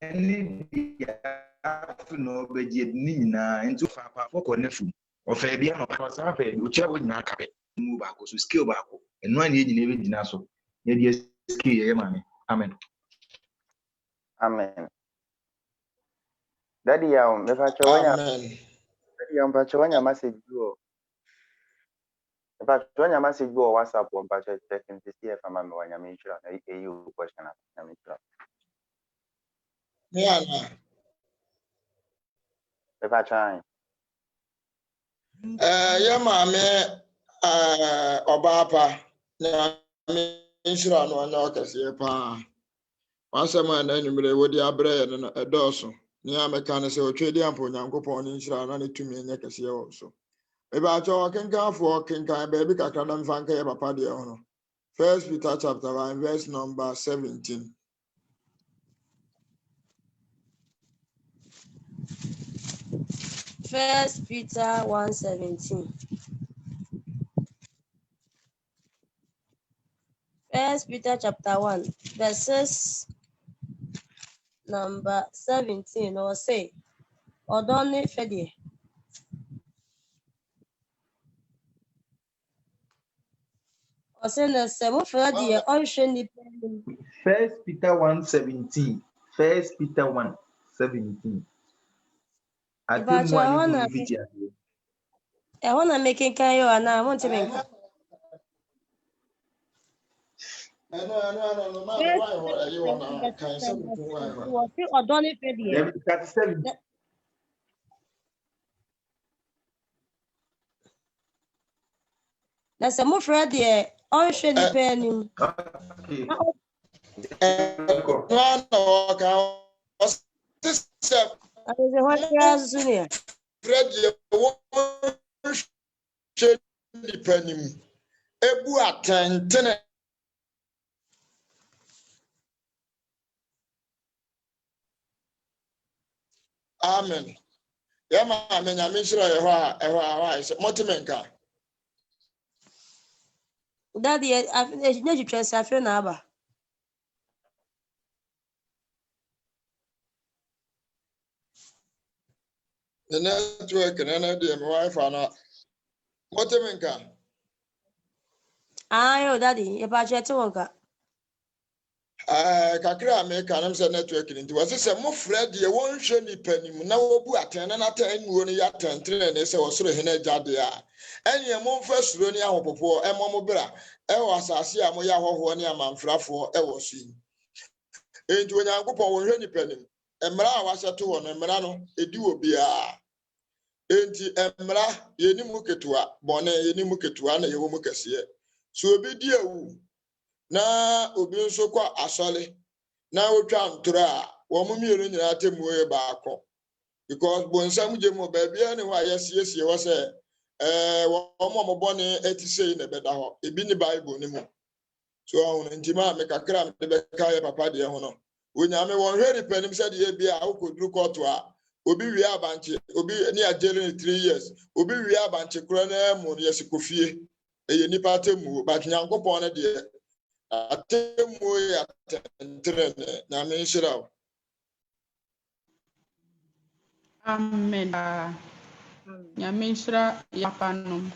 [SPEAKER 5] eni dia no beje ni nyina nti fa pa foko ne fu ofa bia no pa sa fa bi uche wo nyina kabe mu ba ko so skill ba ko eno an ye nyina be gyina so ye dia skill ye mame amen
[SPEAKER 6] Amen. Daddy ya me fa chawanya. Amen. Daddy ya mpa chawanya message go. Me fa chawanya message go WhatsApp on pa check in to see if I'm me wanya me sure na you question na me sure. Yeah. Me fa chawanya. Yeah, maame Obapa na me sure no na okase pa. Wasema na enumere wodi abrɛ yɛ no ɛdɔɔso. Ni ameka ne sɛ otwedi ampo Nyankopɔn ne nhyira na ne tumi nyɛ kɛse wɔ so. Eba acho kenkanfo kenkan baabi kakra na mfa nka yɛ papa deɛ ho no. 1 Peter chapter 1 verse number 17.
[SPEAKER 2] First Peter 1:17. First Peter chapter 1, verses number 17, or say, Odone Fedie. Or say, Nesemo Fedie, Ocean.
[SPEAKER 5] 1 Peter 1:17 1 Peter 1:17 atemu ani ko fiti ade
[SPEAKER 2] I want to make it kind of an I want to make.
[SPEAKER 6] No, why you wanna can say
[SPEAKER 2] Was it Odone Fedie?
[SPEAKER 5] 37
[SPEAKER 2] That's a more Freddy, Ocean depending. I was a hot grass senior.
[SPEAKER 6] Depending. Ebu atentene. Amen. Yama amen. I mention ehwa motimenka.
[SPEAKER 2] Daddy, I need to transfer for now.
[SPEAKER 6] The network and the wife ana motimenka.
[SPEAKER 2] Ayo, Daddy, if I chat to one.
[SPEAKER 6] Kakra America am say network into was say mo Fred ye won hwe nipa nim na wo bu atene na ta anu no ya tentre ne say wo soro hene jade a enye mo fa suro ni ahopopo e mo bra e wo asase a mo ya hoho ne amanfrafo e wo so yi enti onyankopon wo hwe nipa nim emra a wahye to wo no emra no edi wo bia enti emra ye ni mu ketua bone ye ni mu ketua na ye wo mu kase so obi di awu na obi nso kwa asole na otwa ntoro a wo mu mienu nyina temu e baako because bonsam gemo ba bia ne wa yesiesie wo se wo mo bone etisei ne beda ho ebi ni bible ni mu so on ntima me kakra me be kai papa de ho no onyame won hweri panim se de bia akoduru koto a obi wi abanche obi ni ajele ni 3 years obi wi abanche kura na mu ne yesikofie eye nipa temu but nyankopon ne de atemu ya tentrene na me nshira.
[SPEAKER 3] Amen. Nyamishra yapanum.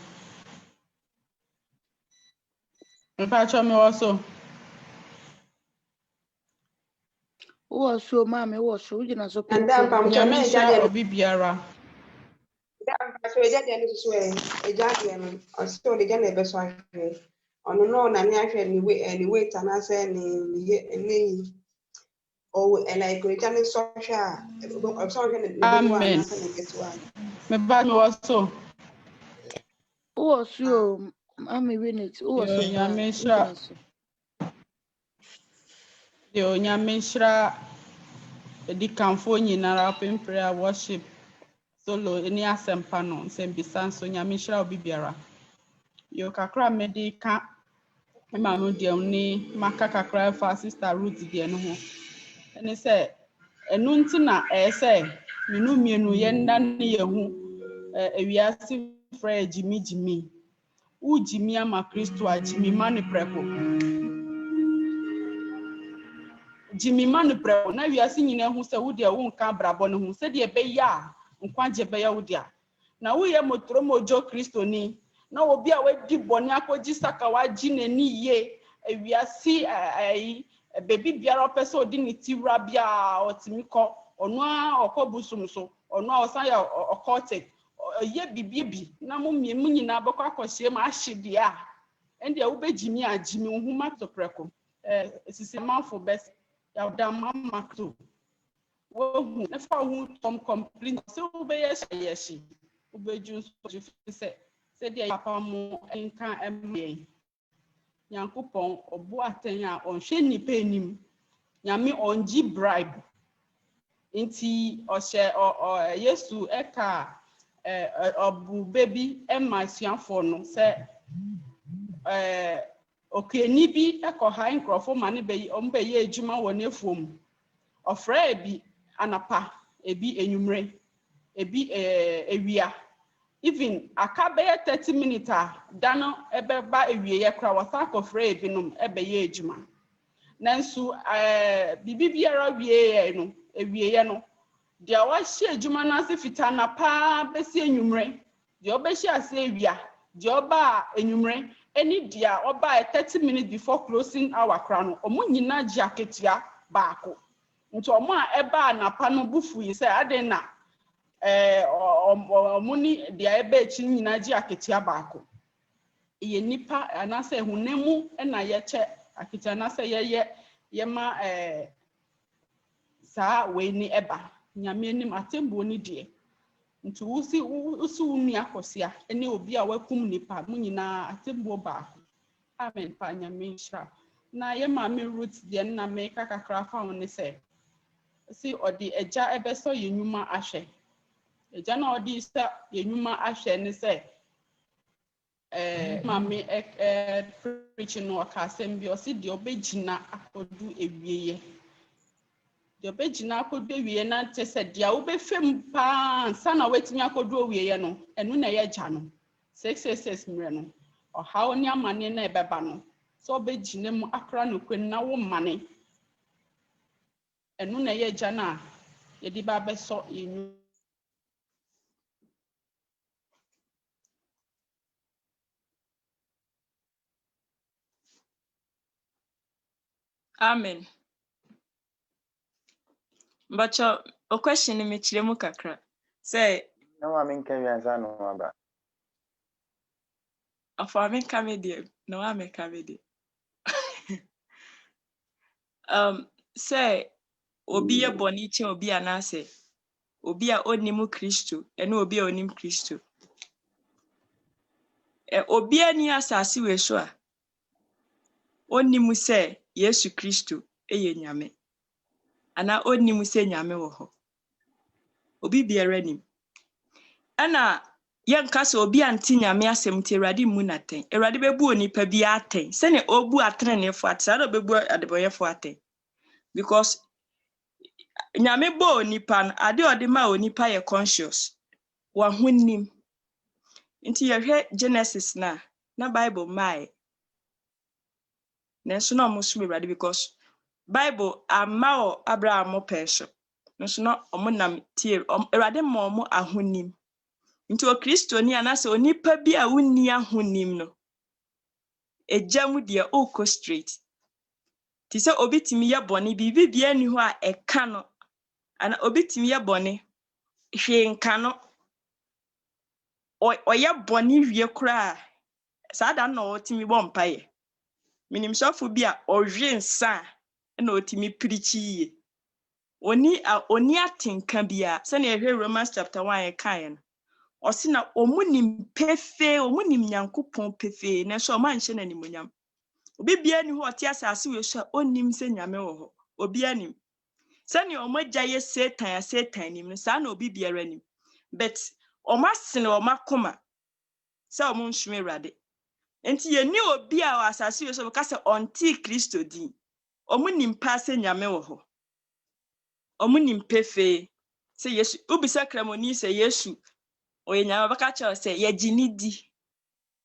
[SPEAKER 3] Mpacho me also.
[SPEAKER 4] Was so mammy was so you know so
[SPEAKER 3] Nyamishra obi biara.
[SPEAKER 7] So ono no na me ahwe ni wait and say ni oh like we can so sha
[SPEAKER 3] Amen. Me bad me also.
[SPEAKER 4] was so mammy win it was so
[SPEAKER 3] Nyamishra. Yo nyamishra di kanfo nyinara open prayer worship solo any asempa no nsem bisan so nyamishra obi biara. Yo kakra me di ka ma ho deɛ ne maka kakra fa sister Ruth deɛ no ho ɛne sɛ ɛno nti na ɛyɛ sɛ menu mmienu yɛnda ne yɛhu ewiase frɛ gyimi wogyimi ama Kristo a gyimi ma ne prɛko gyimi ma ne prɛko na wiase nyina hu sɛ wo deɛ wo nka abrabɔ ne ho sɛ deɛ bɛyɛ a nkwagye bɛyɛ wo deɛ na woyɛ motoro mojo Kristo ni na obi a wadi bɔne akɔgye saka wagye n'ani yie ewiase bebi biara pɛ sɛ odi ne tiwra bia ɔtimi kɔ ɔno a ɔkɔ busum so ɔno a ɔsan yɛ ɔkɔte yɛ bibibi na mo mmienu nyinaa bɛkɔ akɔhyɛ ma ahye deɛ a ɛnde a wobɛgyimi a gyimi nhoma to prɛko sisi manfo bɛs yɛda mama to wohu na fa ho tom complete sɛ wobɛyɛ hyɛ wobɛdwu nso sɛ deɛ papa mo nka ɛmɛ Nyankopɔn ɔbo atɛn a ɔnhwɛ nipa anim nyame ɔngye bribe nti ɔhyɛ Yesu ɛka ɔbu baby ɛma asuafoɔ no sɛ okeni bi ɛkɔha nkrɔfo ma ne bɛyi ɔmbɛyɛ adwuma wɔ n'efuom ɔfrɛ ebi anapa ebi enyumre ebi ewia even aka bɛyɛ 30 minutes a dano ɛbɛba ewieyɛ kora wasa akɔfrɛ ebinom ɛbɛyɛ adwuma nanso bibi biara wieyɛ no ewieyɛ no deɛ wahyɛ adwuma no ase fita na paa bɛsi enyumre deɛ ɔbɛhyɛ ase ewia deɛ ɔba enyumre ɛni deɛ ɔba 30 minutes before closing hour kora no ɔmo nyina gye aketea baako nti ɔmo a ɛba na pa no bufu yi sɛ ade na omuni dia ebe echi nyina gye aketea baako ye nipa anase hunemu na ye che aketea anase ye ma saa we ni eba nyame nim atembo ni die nti usi unu akosia ene obi a wakum nipa mu nyina atembo baako amen pa nyame nhira na ye ma me root die na me kakakra fa woni se si odi eja ebeso ye nyuma ahwe eja na odi sa ye nyuma ahwe ne se mami preaching no ka asem bi o si de obegina akodu ewieye de obegina akodu ewieye na te se dia obefem pa sa na wetimi akodu ewieye no enu na ye gya no 666 mre no o hawo ni amane na ebeba no so obegina mu akra no kwen na wo mane enu na ye gya na ye di ba beso ye
[SPEAKER 1] Amen. But a question in Michilemu kakra. Say,
[SPEAKER 8] no, I mean, can you answer no about?
[SPEAKER 1] Of our main comedy, no, I'm a comedy. Say, Obi a bonichi, Obi anase, Obi a onimu Christo, and Obi onim Christo. Obi a ni asasi we sure. Onimu say, Yesu Christo, eye nyame. Ana onimu say nyame wo ho. Obi biara nim. Ana yanka se obi anti nyame asem ti Awurade mu naten. Awurade bebu onipa bi aten. Se ne obu atrenefo atsa na bebu adeboyefo aten. Because nyame bo onipa no ade ode ma onipa ye conscious. Wa honim. Nti ye hwe Genesis na Bible mai. Nenso na omo so Awurade because Bible amao Abraham person. Nenso na omo nam tie Awurade ma omo ahonim. Nti o Kristo ni anase onipa bi a wonni ahonim no ejamu de o ko straight ti se obitimi ye bone bibi bia ni ho a eka no ana obitimi ye bone hwe nka no oye bone wie kura saa da na otimi bo mpaye minim sofo bi a ohwe nsa na otimi preachi oni atenka bia se na ehwe Romans chapter 1 e kan no osina omunim pefe omunim nyankopon pefe na so manhye na nimonyam obi bia ni ho ote asase we so onim se nyame wo ho obi anim se ne omagya ye satan nim no sa na obi biara nim but omasene omakoma se omunhweme Awurade Enti ye ni obi a wɔ asase yo so ka se onti Kristo din. Omu nimpa se nyame wo ho. Omu nimpe fe se Yesu ubisa kramoni se Yesu oye nyame baka cha se ye ginidi.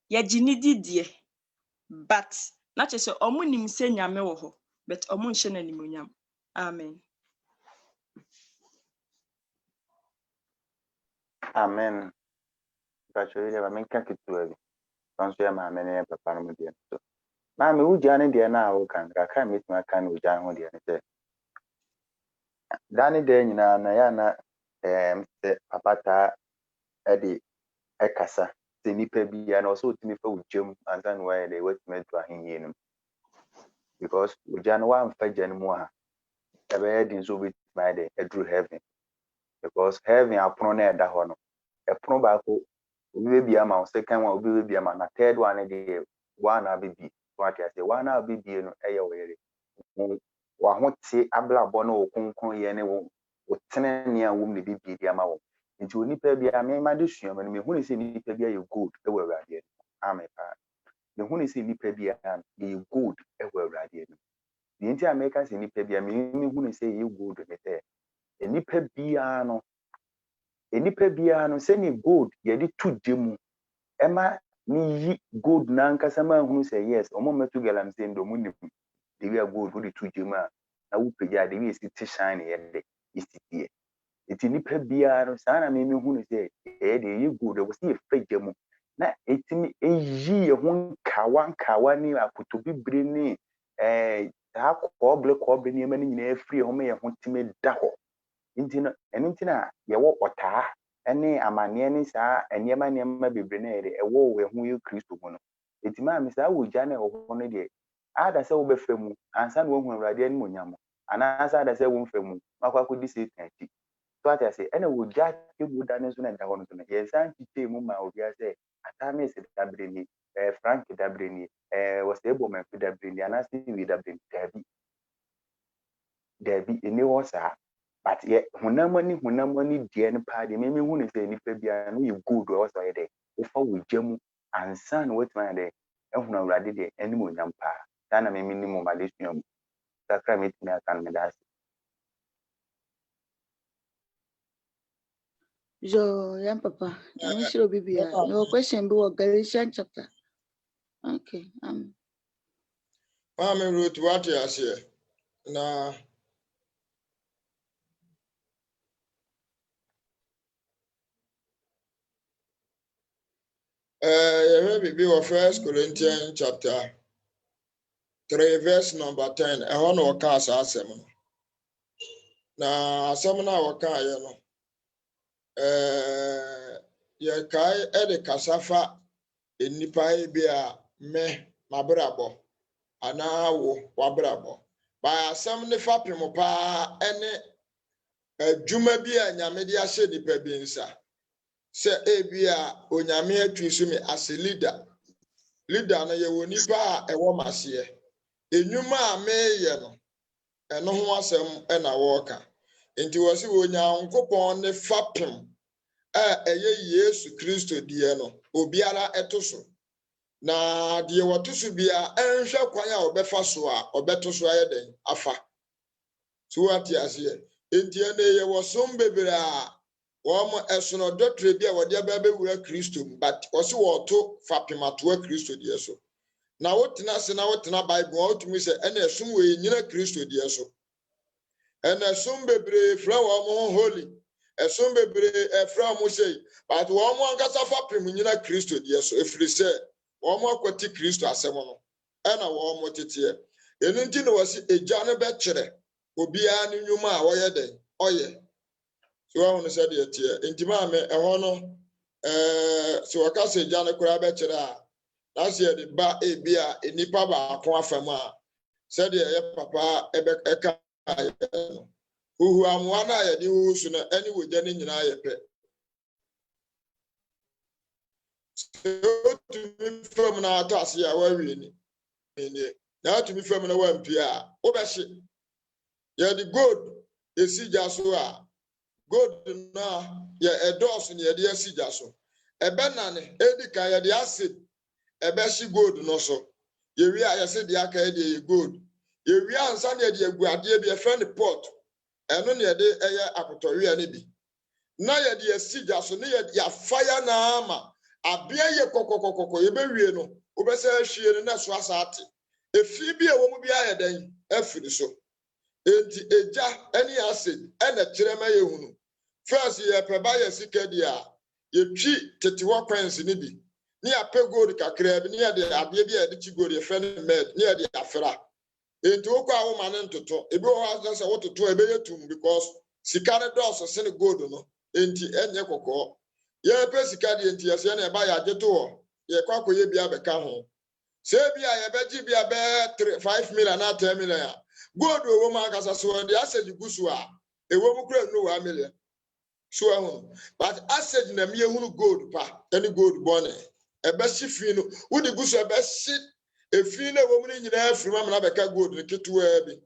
[SPEAKER 1] Ye ginidi die. But na che se omu nim se nyame wo ho. But omu nhye na nimonyam. Amen.
[SPEAKER 8] Amen. Pacho ile ba menka kitu abi. Sonso ya maame ne papa no de so. Maame ugya ne de na wo kan ka metima kan ugya ho de ne se. Dani de nyina na ya na se papa ta e ekasa se nipa bi ya na so timi fa ugyam ansan wa ya de wetime to ahenye no. Because ugya no wa mfa gya no mu a e be din so bit my de edru heaven. Because heaven apono na eda ho no. Epono ba ko obi be ama second one obi be ama na third one de one abibi. What I say one abibi no eye were. Wa ho te ablabo na okonkon ye ne wo tene ne a wom ne bibi di ama wo. Nti onipa bia me ma de suama no me hu ne se nipa bia ye good e wo awurade no. Amen pa. Me hu ne se nipa bia ye good e wo awurade no. Di nti America se nipa bia me hu ne se ye good ne te. Nipa bia no se ni good ye di tu demu. Ema ni yi good na nkasa ma hu se yes omo metu galam se ndo mu ni de we good wo di tu demu a na wo pegya de we si ti shine ye de isitie. Eti nipa bia no sa na me hu ne se de ye good wo se ye fagya mu na etimi eyi ye ho kawa ni akotobi bre ni ta koble ni ma ni nyina afiri ho me ye ho time da ho. Nti no eno nti na ye wo otaa ene amane ni sa enema bebre na ere ewo we ho ye Kristo mu no. Eti ma me sa wo gya na ho no de ada se wo befamu ansa na wo hu awurade ani monyam ana ansa ada se wo mfamu makwa ko di se tanti. So ati ase ene wo gya ke bu da ne so na da ho no so na ye san tite mu ma obi ase atame se da bre ni Frank da bre ni wo se ebo man da bre ni ana se wi da bre dabi ene wo sa. But ye hunamani die ne pa de me hu ne se nipa bia no ye good o so ye de wo fa wo gyamu ansa na wetima de ehuna awurade de anim onyam pa da na me ni mo malesua mu sakra metimi aka me da.
[SPEAKER 4] Jo, yan papa. I'm sure Bibia. Your question be what Galatians chapter. Okay.
[SPEAKER 6] Mami Ruth, what you say? Na maybe we 1 Corinthians chapter 3 verse number 10. I want to cast asem. Na asem na waka ye no. Ye kai e de kasafa enipa bi a me mabrabo ana wo wabrabo. Ba asem ne fa pemo pa ene adwuma bi a nyame de ahye nipa bi nsa. Se ebia onyame atwi so me as a leader na ye woni ba e wo mahye enwuma a me ye no eno ho asem e na wo ka enti wo se onyankopon ne fapem eye Yesu Kristo die no obiara etoso na die wotoso bia enhwe kwan a obefa so a obetoso ayeden afa so what you say enti ene ye wo som bebre a Wom esono dotre bi a wode aba wura Kristo but ose wo to fapemato Kristo die so na wotena se na wotena Bible wotumi se ena esum we nyina Kristo die so ena esum bebre fra wo holy esum bebre fra mo sei but wo mo ankasa fapem nyina Kristo die so efiri se wo mo akwati Kristo asem no ena wo mo tete enu nti no wose eja no be kire obia ne nwuma a woye den oye. So I want to say the intima me ehono so waka se jane kura be kira that's here the ba e bia enipa ba ko afam a said ye papa ebe eka no hu amwa na ye di hu su na ani wogya ne nyina ye pe so to me from na atase ya wa wi ni na to me from na wa mpia wo be hye ye the good esi ja so a God na ye edos ni ye de asija so ebe na ne edi kan ye de acid ɛbɛhye gold no so yɛwie a yɛsɛ deɛ aka deɛ yɛ gold yɛwie ansa na yɛde agu adeɛ bi yɛfrɛ no pot ɛno na yɛde ɛyɛ akotɔwea no bi na yɛde asi gya so ne yɛde afaya na ama abea yɛ kɔkɔkɔkɔkɔ yɛbɛwie no wobɛsɛ ahwie no na so asa ate efi bi a ɛwɔ mu bi ayɛ dɛn afiri so enti egya ɛne acid ɛna kyerɛ ma yɛhunu first yɛpɛ ba yɛ sika deɛ a yɛtwi tetewa coins no bi ne yɛapɛ gold kakraa bi ne yɛde adeɛ bi a yɛde kyi gold yɛfrɛ no med ne yɛde afra enti wokɔ a woma ne ntoto ebi wɔ hɔ sɛ wototo ɛbɛyɛ tum because sika no dɔɔso sene gold no enti ɛnyɛ kɔkɔɔ yɛpɛ sika deɛ enti yɛsɛ na ɛba yɛ agye to hɔ yɛkɔ akɔyɛ bi abɛka ho sɛ bi a yɛbɛgye bi a bɛyɛ 5 million na 10 million a gold wɔ mu ankasa so wɔde asɛgye gu so a ɛwɔ mu kura no 1 million so ɛho but asɛgye na meyɛhunu gold pa ɛne gold bɔne ɛbɛhye fi no wode gu so ɛbɛhye efi na ɛwɔ mu no nyinaa firi mu amana bɛka gold no ketewaa bi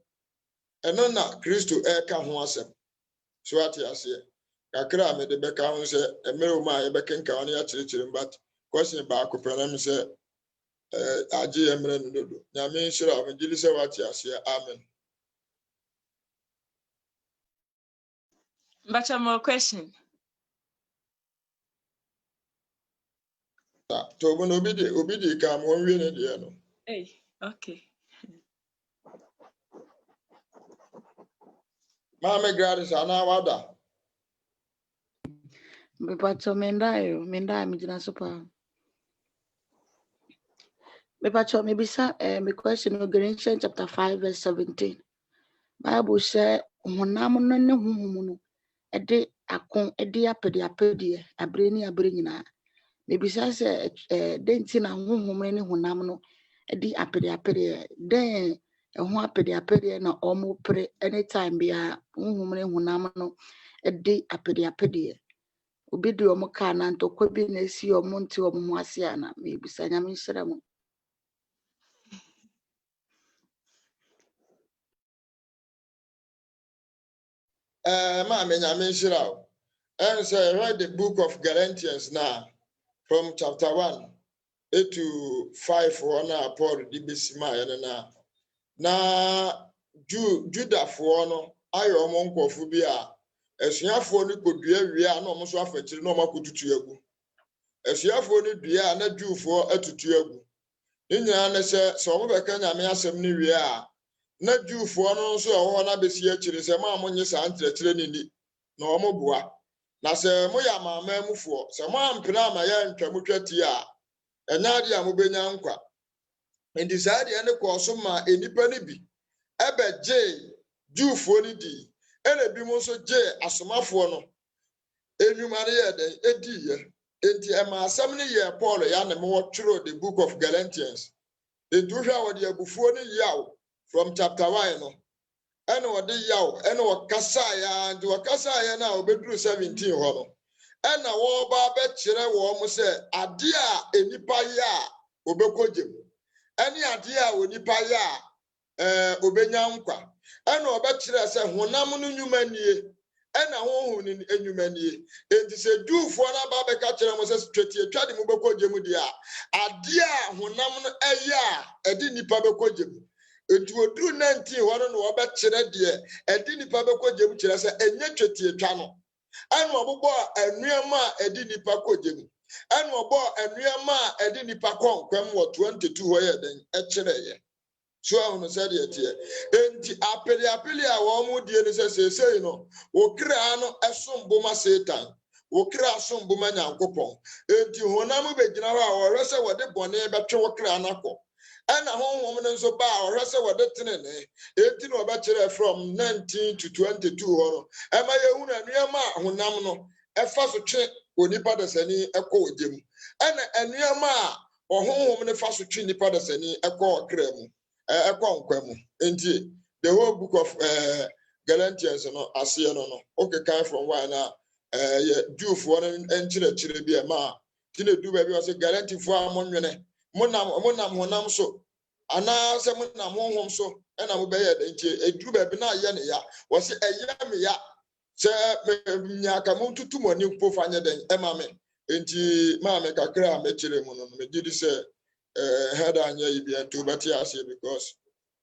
[SPEAKER 6] ɛno na kristo ɛka ho asɛm so ate aseɛ kakra a mede bɛka ho sɛ mmerɛ wɔ mu a yɛbɛkenka ho no yɛakyerɛkyerɛ but question baako pɛ na me sɛ agye yɛ mmerɛ no dodo nyame nhyira wo megye di sɛ wate aseɛ amen.
[SPEAKER 1] But more question.
[SPEAKER 6] Tobo no obi di ka mo nwie ne de no.
[SPEAKER 1] Hey, okay.
[SPEAKER 6] Mama Gladys ana wada.
[SPEAKER 4] Mepacho mendayo mi jina super. Mepacho mebisa me question in Galatians chapter 5 verse 17. Bible say honam no ne honhom no ede akon ede apede abre ni abre nyina. Mebisa say denti na honhom ne honam no ede apede den ho apede na omo pre anytime bia honhom ne honam no ede apede obi di omo ka na ntokwa bi na esi omo nti omo ho ase ana mebisa nyame nhyira mo.
[SPEAKER 6] Mama nyame nhyira wo. And so I read the book of Galatians now from chapter 1 to 5 for na Paul di besima na Judah for no ayo omo nkofo bi a esuafo no kodua wie a na omo so afakiri na omo akotutu agu esuafo no dua na Jewfo atutu agu nyina na se omo beka nyame asem no wie a na Jewfo no so ho na besi akiri se ma amonye sa antrechire ni na omo boa na se mo ya mama mufo se mo ampena ma ya ntwamutwati a enyade a mo benya nkwa ndi saade ene ko so ma enipa ni bi ebeje Jewfo ni di ene bi mo so je asomafo no enwuma ne ye den ediye enti ema asem ne ye Paul ya ne mo tworo the book of Galatians enti hwa wo de abufuo ne yaw from chapter 1 no ene wo de yaw ene wo kasa ya ndi wo kasa ya na obeduru 17 ho no ena wo ba be kire wo mo se ade a enipa ya obekogem ene ade a onipa ya obenya nkwa ena obekire se honam no nnwuma nie ena honhom ni nnwuma nie enti se Jewfo na ba be ka kire mo se tweti atwade mo bekogem dia ade a honam no eya edi nipa bekogem enti oduru 19 ho no obekire de edi nipa bekogem kire se enye tweti atwa no enu ogbogbo anuama edi nipa kogem enu ogbo anuama edi nipa konkwem wo 22 ho ye den ekire ye so ahunu said it here enti apeli a wo mu die ne sesei no wo kra no esomboma Satan wo kra somboma Nyankopon enti honam begina ho a wo hwese wo de bone betwe wo kra nakọ ana honhom ne nso ba wo hwese wo de tenene enti no be kire from 19 to 22 ho no ema ye hunu anuama honam no efa so twe onipa dasani ekọ odem ana anuama a honhom ne fa so twe nipa dasani ekọ kra mu the whole book of Galatians no ase no okay kind from why na Jewfo and chire bi ma tine du ba bi was Galatians for amonwene monam honam so ana se monam honhom so e na mo be ye de nti eduru ba bi na ye ne ya was eya me ya se nyaka mo tutu moni mpo fanye den e ma me nti ma me kakra me chire mu no me didi se head and you be to but yes, because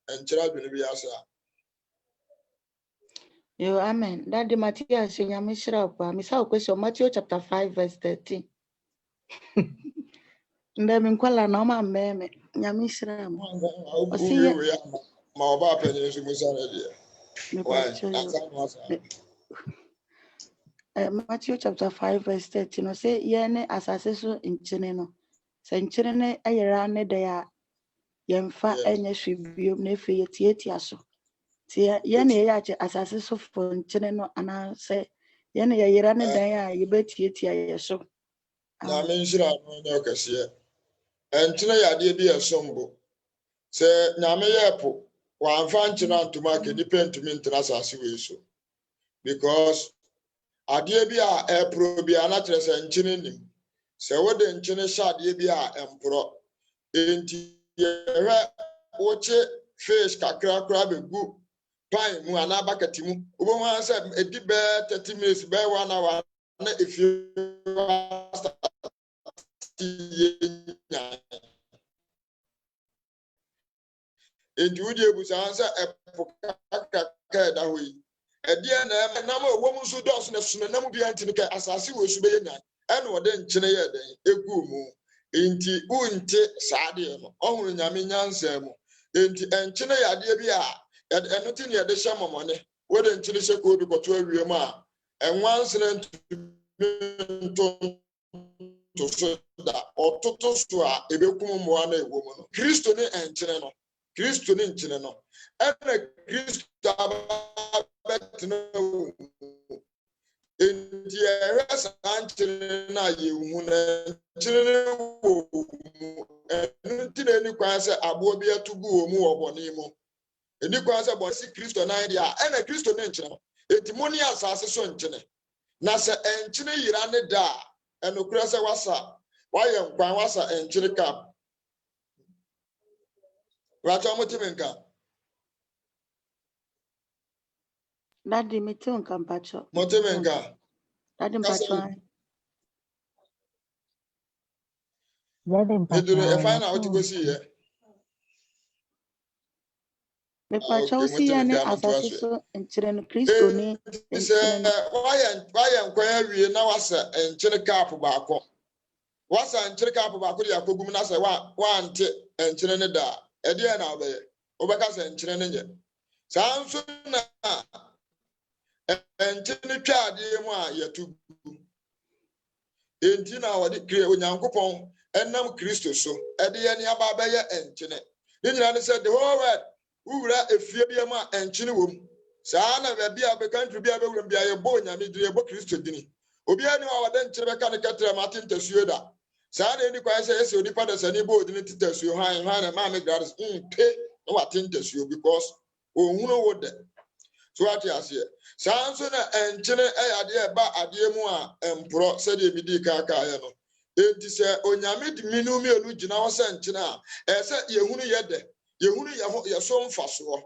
[SPEAKER 6] and children be as
[SPEAKER 4] Yo, amen. Daddy Matthias, Nyamishra, Misa question Matthew chapter 5, verse 13. Ndemi nkwala na ọma mmemme Nyamishra mo. Osi
[SPEAKER 6] ma ọba penye so musana dia.
[SPEAKER 4] Matthew chapter 5, verse 13. No say yene asase so nkyene no. Se nkyene ne ayera ne da ya yemfa enye hwebiem na efe yetietia so. Tie yene ya che asase so fo nkyene no ana se yene yera ne da ya yebetietia yeso.
[SPEAKER 6] Na me nhyira no ne okase. Enkyene yade bi esombo. Se nyame yepo wa amfa nkyene antuma ke nipa ntumi ntra asase we so. Because adeɛ bi a ɛpro bi a na kyerɛ sɛ nkyene nim sɛ wode nkyene hyɛ adeɛ bi a ɛmporɔ enti yɛhwɛ wokye fish kakra kora bɛgu pan mu anaa bakɛte mu wobɛhu ara sɛ ɛdi bɛɛ 30 minutes bɛɛ 1 hour na ɛfie enti wode ebusa sɛ ɛpo kakra ɛda hɔ yi ɛdeɛ na nam a wɔn nso dɔɔso na sunu nam bi antini ka asase wɔ su bɛyɛ nya ɛna ɔde nkyene yɛ den egu mu enti unte saa adeɛ no ɔhunu nyame nyansa mu enti nkyene yɛ adeɛ bi a ɛno ti ne yɛde hyɛ mɔmɔne wɔde nkyene hyɛ koobi kɔto awie mu a ɛnwansene nto so da ɔtoto so a ebekum mmoa na ɛwɔ mu no kristo ne nkyene no ɛna kristo betno enti ɛhwɛ saa nkyene na yɛhu na nkyene wɔ mu ɛno nti na ani kwan sɛ aboɔ bi ato gu wɔ mu wɔ bɔne mu ani kwan sɛ bɔne si kristo nan deɛ a ɛna kristo ne nkyene no enti mo ne asase so nkyene na sɛ nkyene yira ne da a ɛnokora sɛ wayɛ nkwan wasa nkyene kap wakyɛ mo timi nka
[SPEAKER 4] Daddy mete nkampacho.
[SPEAKER 6] Motemenga.
[SPEAKER 4] Daddy mpacho.
[SPEAKER 9] Daddy mpacho.
[SPEAKER 6] Meduru e find out what you go see here.
[SPEAKER 4] Me pacho si ya ne asase so nkyere no Kristo ne
[SPEAKER 6] nkyere no. Why nkwan awie na wasa nkyere cap baako. Wasa nkyere cap baako de akogum na sɛ wa ante nkyere ne da. E de na obeye. Obeka sɛ nkyere ne nye. Saa nso na nkyene twa adeɛ mu a yɛto enti na wɔde kire onyankopɔn ɛnam kristo so ɛde yɛ ne aba bɛyɛ nkyene ne nyina ne sɛ the whole world wura efie bi mu a nkyene wɔ mu saa na baabi a bɛ country bi a bɛwura bi a yɛbɔ onyame dini yɛbɔ kristo dini obi ani a wɔde nkyene bɛka ne kɛtɛrɛ ma atentasuo da saa na eni kwan sɛ yɛsɛ onipa da sani bɔ odini tentasuo han na maame gradis pe na watentasuo because ohunu wo de so what you say sanso na enkyene ayade ba ade mu a empro se de bidi kaka ya no enti se onyame di minu mienu gina wo se nkyene a se yehunu yede yehunu ye so mfaso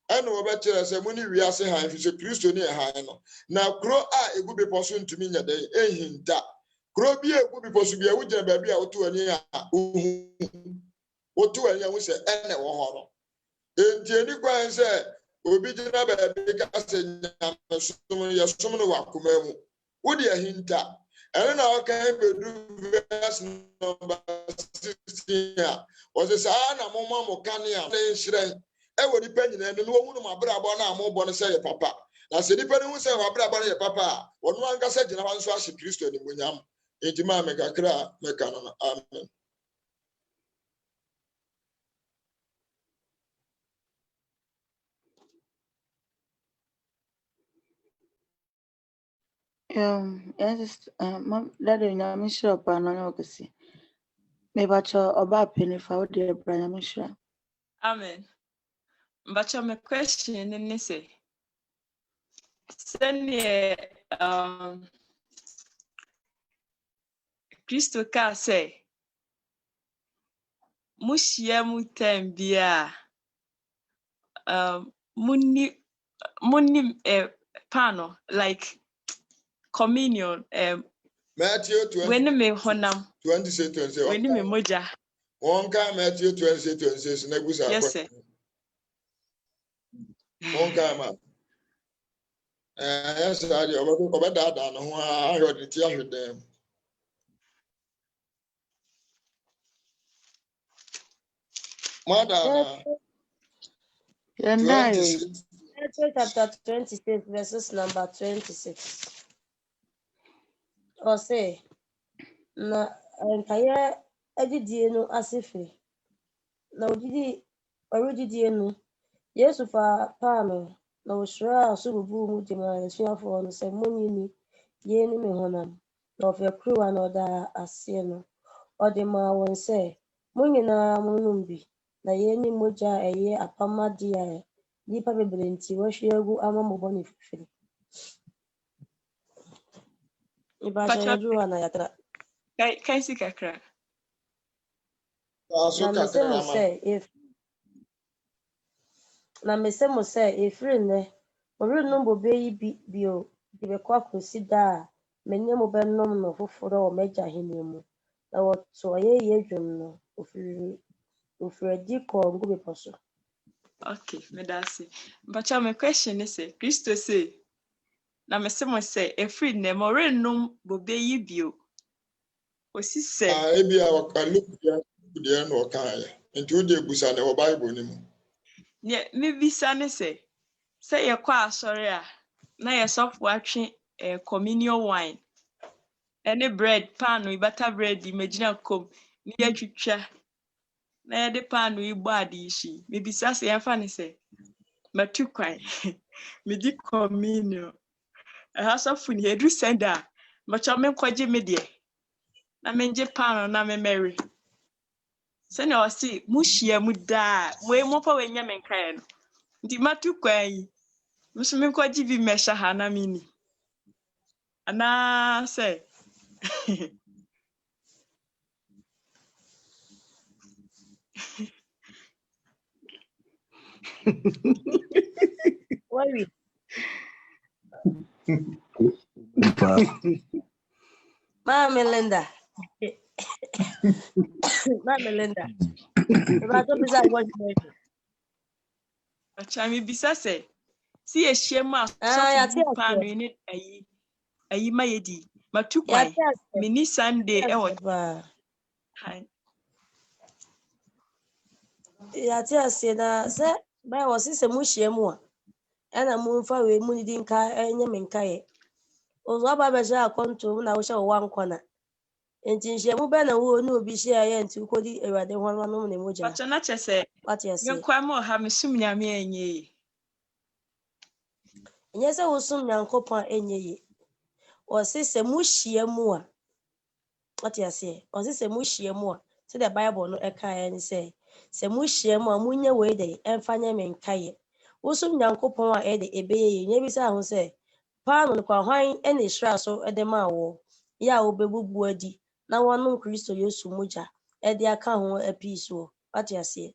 [SPEAKER 6] ene wo betere se muni wiase han fi se kristo ne han no na kro a egu be poso ntumi nya den ehinta kro bi egu be poso bi a wo gina ba bi a wo to ani a wo to ani a wo se ene wo ho no enti eni kwan se obi jina baabi ka sɛ nyame som yɛ som no wakoma mu wode ahinta ɛno na ɔka bedu verse number 16 a ɔsɛ saa na moma mo kane a ne nhyerɛn ɛwɔ nipa nyinaa no wɔhu no mabrabɔ no a mobɔ no sɛ yɛ papa na sɛ nipa no hu sɛ mabrabɔ no yɛ papa a ɔno ankasa gyina hɔ nso ahye kristo animuonyam enti maa me kakra a mɛka no no amen.
[SPEAKER 4] Yes, Daddy Nyamishra pa no na okesi. Me bacho oba penifa wo de bra Nyamishra.
[SPEAKER 1] Amen. But my question is say Christo ka say mushia mutem bia munni pano like communion
[SPEAKER 6] Matthew 20
[SPEAKER 1] when me honam
[SPEAKER 6] 20 say
[SPEAKER 1] when me moja
[SPEAKER 6] One time Matthew 20:26 na busa.
[SPEAKER 1] Yes, sir.
[SPEAKER 6] One time. Yes, I do. About that, I know I heard it here with them. Mother,
[SPEAKER 4] Yanda yo.
[SPEAKER 6] 26.
[SPEAKER 2] Matthew chapter 26, verses number 26. Or say, na nkaya adidie no asife. Na odidie no, Yesu fa paano na ohyira so bubu mu di ma asuafo no sɛ monyi ni yei ne me honam na ɔfa kuruwa na ɔda ase no ɔde maa wɔn sɛ mo nyinaa monom bi na yei ne mogya a ɛyɛ apam ade a nnipa bebree nti wɔahwie agu ama mo bɔne fifiri. Ibahyɛ yɛduru hɔ na yɛatra.
[SPEAKER 1] Kai si kakra.
[SPEAKER 2] Na mese mo sɛ efiri nnɛ ɔrennom bobe yi bi bio de bɛkɔ akɔsi da a mene mo bɛnom no foforɔ wɔ m'agya ahenni mu. Na wɔto ɔyɛyie dwom no ofiri adi kɔɔ Ngu Bepɔ so.
[SPEAKER 1] Okay, me that's it. But my question is, Christo say, na me se mo say, efiri nnɛ ma ɔrennom bobe yi bio. Osi sɛ.
[SPEAKER 6] Ebi a look there no kan. Nti o de busa na Bible ni mu.
[SPEAKER 1] Yeah, maybe Sunday say you quite sorry. Now your software atwe communion wine. Any bread, pan, we butter bread, imagine come near chicha. Na the pan we body she. Maybe say ya funny say. But too quiet. Me di communion. A house of food here do send that. But I mean kwaje me die. Na menje pan na me Mary. Send or see mushia muda. We mo pa we nya menkae no. Ndi matu kwai. Musume kwaji bi mesha hana mini. Ana say.
[SPEAKER 2] Worry. Mama Linda. Mama Linda. About to be that one.
[SPEAKER 1] Achami bisa say. See a shema so pan in it ayi mayedi. Matu kwai. Mini Sunday e wo.
[SPEAKER 2] Ya ti ase na se ba wo se mu hye mu a ana mu fa we mu di nka enye me nkae ozo aba be sha akonto na wo sha wo wankọ na enti hye mu be na wo ni obi hye ya enti ukodi ewade hwanwa no ne moja
[SPEAKER 1] Pacho na chese me kwa mo ha me sum nyame enye
[SPEAKER 2] enye se wo sum nyankopon enye ye o se mu hye mu a ati ase o se mu hye mu a se the Bible no eka ya ni se mu hye mu a munye we de emfanye me nkae usum nyankopon a ede ebeye nye bi sa ho se paano no kwa hwan ene hira so ede ma wo ya obebubu adi na wonum Kristo Yesu muja ede aka ho apiso ati ase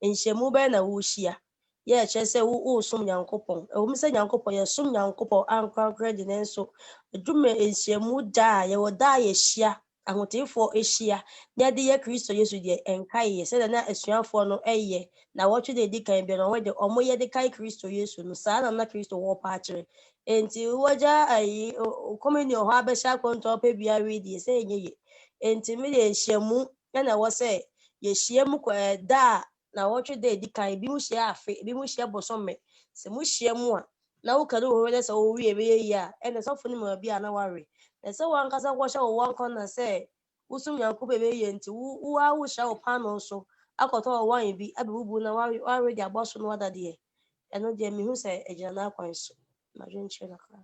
[SPEAKER 2] enhyemu be na wo hia ye che se wo usum nyankopon e wo se nyankopon ye sum nyankopon ankwankra de nenso edume enhyemu da ye wo da ye hia ahotefo ehia na de ye Kristo Yesu de enkae se na asuafo no eye na wotwe de di kan bi no we de omoye de kai Kristo Yesu no sa na Kristo wo pa akire enti woja ayi communion ho abesha konto pa bia we di se enye enti me de hyemu na wo se ye hyemu kwa da na wotwe de di kan bi mu hia afe bi mu hia bosome se mu hyemu a na wo kanu wo we se wo wie be yi a ene sofo ni ma bia na ware ese wan kasa wo sha wo wankọ na se usum yanko bebe ye nti wo awu sha wo pano so akoto wo wan bi abebubu na ware di agboso no wada de eno de mi hu se ejina na kwan so ma dwen che na kra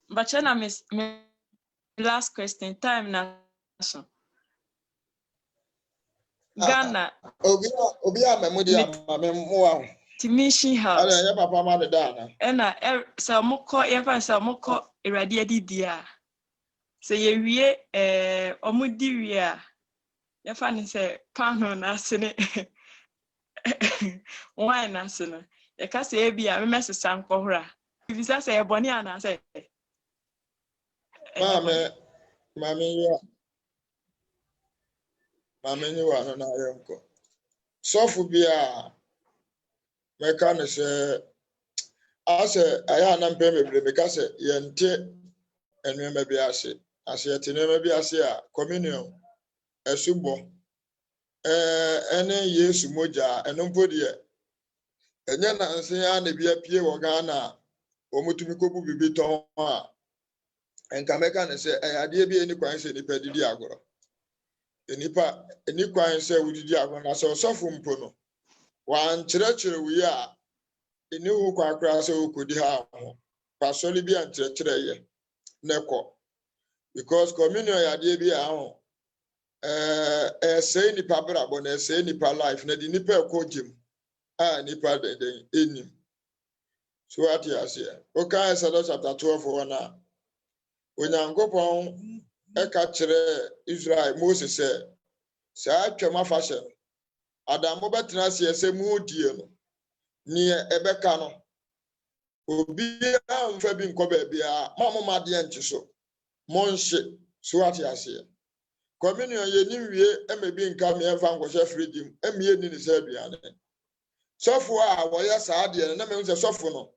[SPEAKER 1] But na me last question time na so Ghana
[SPEAKER 6] obi a memodi ama mo wa
[SPEAKER 1] Timishin House
[SPEAKER 6] ala ya papa ma de da na
[SPEAKER 1] ena sa mokọ ye fa sa mokọ erade adidi a se ye wie omudi wie a ye fa ni se pano na ase ne wine na ase no e ka se bi a me mesesa nkɔhora bisa sɛ ebɔne ana sɛ
[SPEAKER 6] Mame ni wa no na yenko. Sɔfo bi a meka ne sɛ asɛ aya na mpɛ bebree meka sɛ yɛnte nneɛma bi ase. Ase yɛte nneɛma bi ase a communion ɛsobɔ ɛne Yesu mogya ɛno mpo deɛ ɛnyɛ nanse a na bi apue wɔ Ghana a wɔmutumi kɔbu bibi tɔn a nka meka ne sɛ ɛyɛ adeɛ bi ani kwan sɛ nipa didi agorɔ. Nipa ani kwan sɛ wodidi agorɔ na sɛ ɔsɔfo mpo no wankyerɛkyerɛ wo yi a ɛni wo kɔ akora sɛ wokɔdi ha ho pasɔre bi ankyerɛkyerɛ yɛ na kɔ because communion yɛ adeɛ bi a ho ɛsɛe nipa brabɔ na ɛsɛe nipa life na de nipa ɛkɔ gyem a nipa dɛdɛn ɛnim so ate aseɛ woka Exodus chapter 12 hɔ na Onyankopɔn ɛka kyerɛ Israel Moses sɛ saa Twam Afahyɛ no Adamo bɛtena ase sɛ mu die no neɛ ɛbɛka no obiara mfa bi nkɔ baabi a ma deɛ nkye so monhye so ate aseɛ communion yɛ ni wie ɛma bi nka me ɛmfa nkɔhyɛ fridge mu ɛmie ni ne sɛ aduane sɔfo a wɔyɛ saa deɛ no na mehu sɛ sɔfo no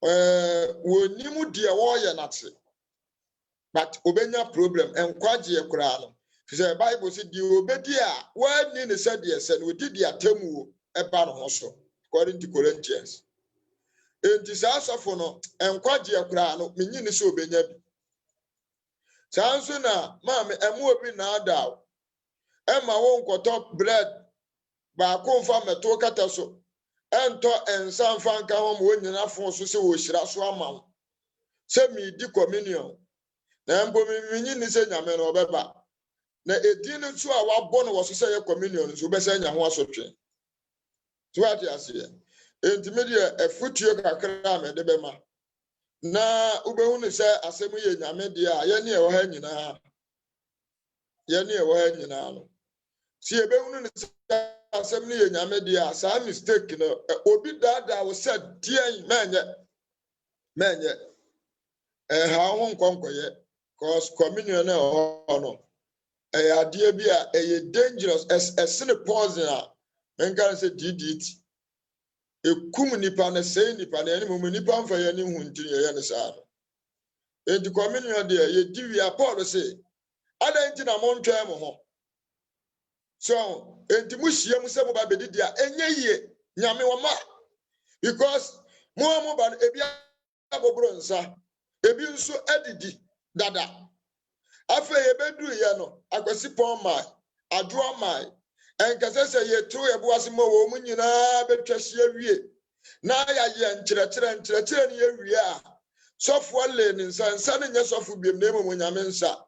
[SPEAKER 6] wɔnim deɛ wɔyɛ nate but obenya problem enkwagye koraa no sɛ Bible sɛ die obedi a wani ne sɛ deɛ sɛ no odi die atamu ɛba no ho so according to Corinthians enti saa sɔfo no enkwagye koraa no menyi ne sɛ obenya bi saa nso na maame ɛmo obi na adaw ɛma wo nkɔtɔ bread baako mfa meto kata so ɛntɔ ensa mfa nka ho mo nyina fo so sɛ wo hyira so ama wo sɛ mi di communion na mbo minyi ni sɛ nyame no ɔbɛba na edin nso a wabɔ no wɔ so sɛ yɛ communion nso bɛsɛ nya ho asotwe so ate aseɛ enti me deɛ afutue kakra me de bɛma na ubehu ne sɛ asɛm yɛ nyame deɛ a yɛne ɛwɔ ha nyinaa no si ebehu ne sɛ asɛm ne yɛ nyame deɛ a saa mistake no obi daadaa wo sɛ deɛn mɛnyɛ ha ho nkɔnkɔyɛ cause communion na no ɛyɛ adeɛ bi a ɛyɛ dangerous ɛsene poison a menka sɛ DDT ekum nipa na sɛe nipa na ɛne mu nipa mfa yɛ ne hu nti yɛ ne saa no enti communion deɛ yɛ di wi a Paul sɛ ada nti na montwɛn mo ho so enti mu hyia mu sɛ mo ba bedi dia enye yie nyame wo ma because mo ba ebi abobro nsa ebi nso adidi dada afa yebedu ye no akwasi pon mai adwo mai enkase se ye tru ye boase mo wo mu nyina betwahye wie na ya ye nkyerɛkyerɛ ne ye wie a sɔfo le ne nsansa ne nye sɔfo biem na emu nyame nsa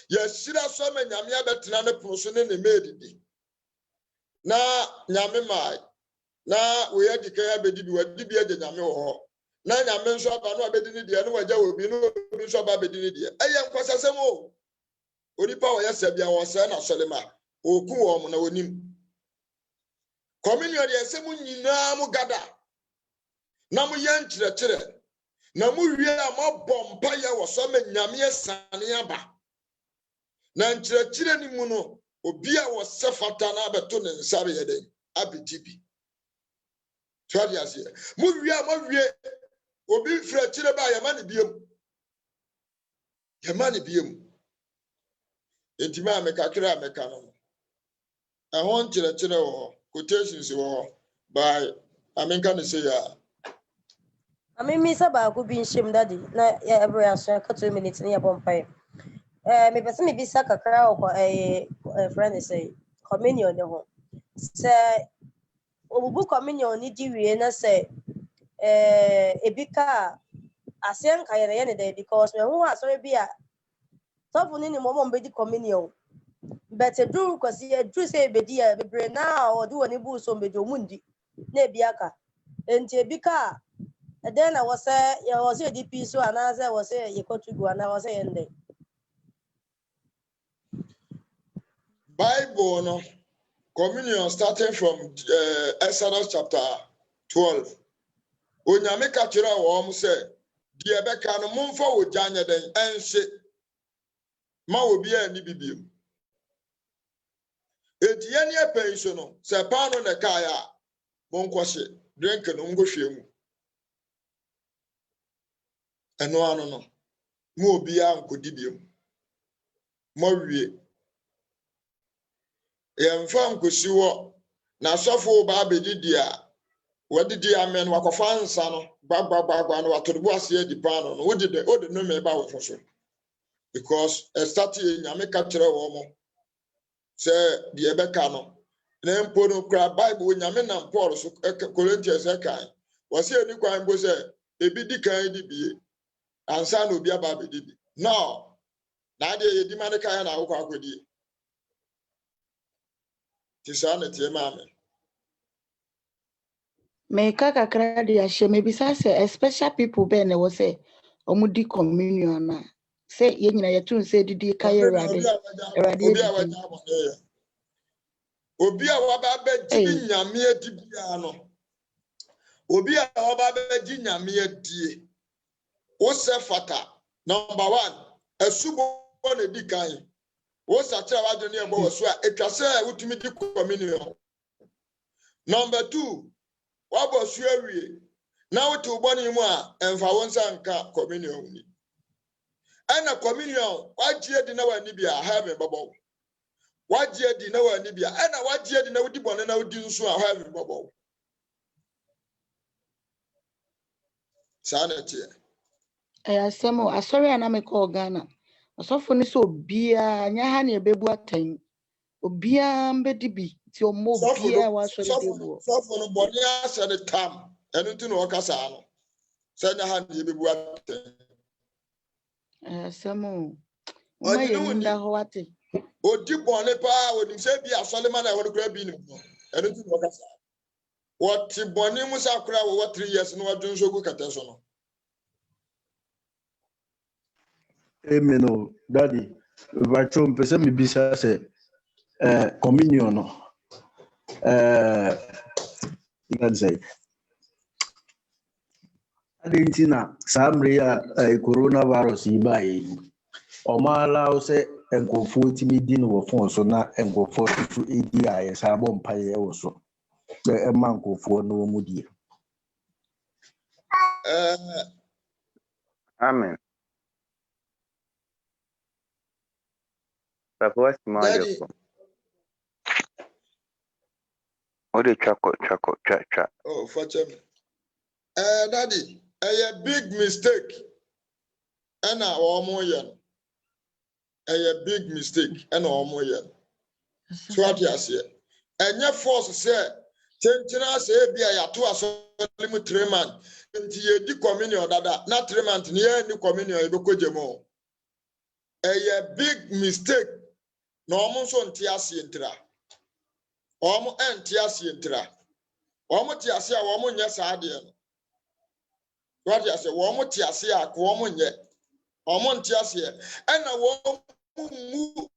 [SPEAKER 6] ye hyira so ma nyame abetena ne pono so ne ne medidi na nyame mai na we ye dikaya bedidi wadi bi agye nyame wo ho na nyame nso aba no abedi ne de no wagya obi no obi nso aba abedi ne de ɛyɛ nkwasasɛm o onipa wo yɛ sabia wo sɛ na solema oku wo mo na onim communion de ɛsɛm nyinaa mu gada na mu yɛ nkyerɛkyerɛ na mu wie a mabɔ mpa yɛ wɔ so ma nyame sane aba na nkyerɛkyerɛ ni mu no obi a wɔ sɛ fata na abeto ne nsa yɛ den abedibi twadi ase mu wie a ma wie obi fra kyerɛ ba yɛ ma ne biem enti ma mekakra meka no ɛho nkyerɛkyerɛ wɔ quotations wɔ by amenka ne sɛ ya
[SPEAKER 2] Amimi sɛ baako bi nhyɛm dadi na yɛ ɛbrɛ aso ka 2 minutes ne yɛbɔ mpae me pɛ sɛ me bisa kakra wɔ friend sɛ communion ne ho sɛ obubu communion ni di wie na sɛ ebi ka asɛm ka yɛ ne dɛ because me ho asɔre bi a sɔfo ne mo mo bedi communion but do kwasi do sɛ bedi a bebre na ɔde wɔ ne bu so bedi omundi na ebi aka enti ebi ka then na wɔ sɛ yɛ wɔ sɛ DP so anaasɛ wɔ sɛ yɛ kɔtugu ana wɔ sɛ yɛ ndɛ
[SPEAKER 6] Bible no communion starting from Exodus chapter 12. Onyame ka kyerɛ wɔn sɛ deɛ bɛka no momfa ogya nyɛ den ɛnhye ma obi ani bibiem. Enti yɛne ɛpɛn so no sɛ paano na kaeɛ a monkɔhye drink no nkɔhwɛ mu. Ɛno ano no mo obiara nkɔdi biem. Moawie. Yɛmfa nkɔsi hɔ na asɔfo ba abɛdidi a wɔdidi amen wakɔfa nsa no gbagbagba no watɔrebu ase adi paano no wode no meba wo fo so. Because ɛstate Nyame ka kyerɛ wɔn mo sɛ deɛ ɛbɛka no na mpo no kora Bible Nyame nam Paul so Corinthians ɛkan wɔsɛ ani kwan mpo sɛ ebi di kan di bie ansa na obi aba abɛdidi. No, na adeɛ yɛdi ma ne kan na awokɔ akɔdie. Ti saa na tie maame.
[SPEAKER 4] Meka kakra de ahyɛ mebisa sɛ special people bɛn na wɔ sɛ ɔmo di communion na sɛ yɛn nyinaa yɛto nsa didi ka yɛ
[SPEAKER 6] Obi a waba abɛgye Nyame adi bia no. Obi a waba abɛgye Nyame adie. Wo sɛ fata number 1 asubɔ na di kan. Wo sa kyerɛ wadwe ne ɛbɔ wɔ so a etwa sɛ wotumi di communion. Number 2 wabɔ so awie na wote ubɔne mu a ɛmfa wo nsa nka communion ni. Ɛna communion wagye di na wani bia heaven bɔbɔ. Wagye di na wani bia ɛna wagye di na wodi bɔne na wodi nso a heaven bɔbɔ. Saa na tie.
[SPEAKER 4] asɛm o asɔre a na mekɔ Ghana asɔfo no sɛ obiara nyɛ ha ne ɛbɛbu atɛn obiara mbɛdi bi ti ɔmo obiara wasɔre bɛbu.
[SPEAKER 6] Sɔfo no bɔne asɛ ne tam ɛno nti na ɔkasa no sɛ nyɛ ha ne ɛbɛbu atɛn.
[SPEAKER 4] Asɛm o ma yɛ nda hɔ ate.
[SPEAKER 6] Odi bɔne paa onim sɛ bi asɔle ma na ɛwɔ no kora bi nim no ɛno nti na ɔkasa. Wɔte bɔne mu sa kora wɔ 3 years no wadwo nso gu kɛtɛ so no.
[SPEAKER 10] Amen. Oh, Daddy, Vacho, mpese mi bisa se communion no. You can say. Adentina, samre ya coronavirus ibaye. Oma allow se enkofo timi di no wofon so na enkofo to edi aye sabo mpaye wo so. E man kofo no mu die.
[SPEAKER 8] Amen. What's my what a cha.
[SPEAKER 6] Oh, for them. Daddy, a big mistake. And our moyen. A big mistake. And our moyen. So what you say? And your force say, Tentina say, be a 2 limit 3 months. Until you di communion, not 3 months near the communion, you go jemo. A big mistake. No one so ntiasi ntra. Omo ntiasi ntra. Omo tiasi a omo nya saade no. What you say? Omo tiasi a ko omo nye. Omo ntiasi e. Na wo mu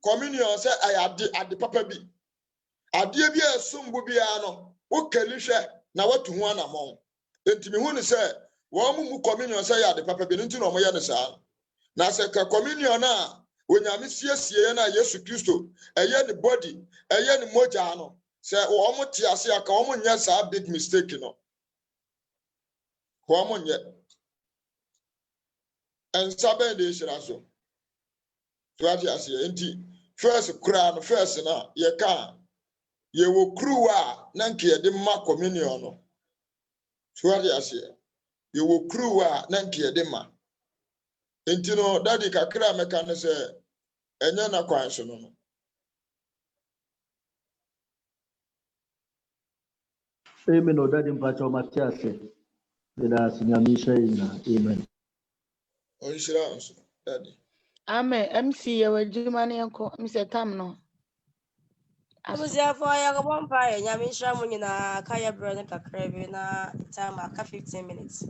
[SPEAKER 6] communion say ade papa bi. Ade bi esumbu bia no. Wo kalihwe na watu hu anamon. Enti me hu ni say wo mu communion say ade papa bi nti no omo ye ne saa. Na say ka communion na Onyame siesie na Yesu Kristo eye the body eye the moja no se omo tiase aka omo nya sa big mistake no omo nya en sabe de shira so ase enti first kra no first na ye ka ye wo kruwa na nke ye de ma communion no ase ye wo kruwa na nke ye de ma enti no daddy kakra meka ne se enya na kwan so no.
[SPEAKER 10] Amen. Oh, Daddy, mpacho Matias. Deda sinyamisha ina. Amen.
[SPEAKER 6] O ishira so daddy.
[SPEAKER 4] Amen. MC ye wajuma ne yanko MC tam no.
[SPEAKER 2] Abuziafo ya go bompa ya nyame hira mu nyina ka ya brɛ ne kakra bi na time aka 15 minutes.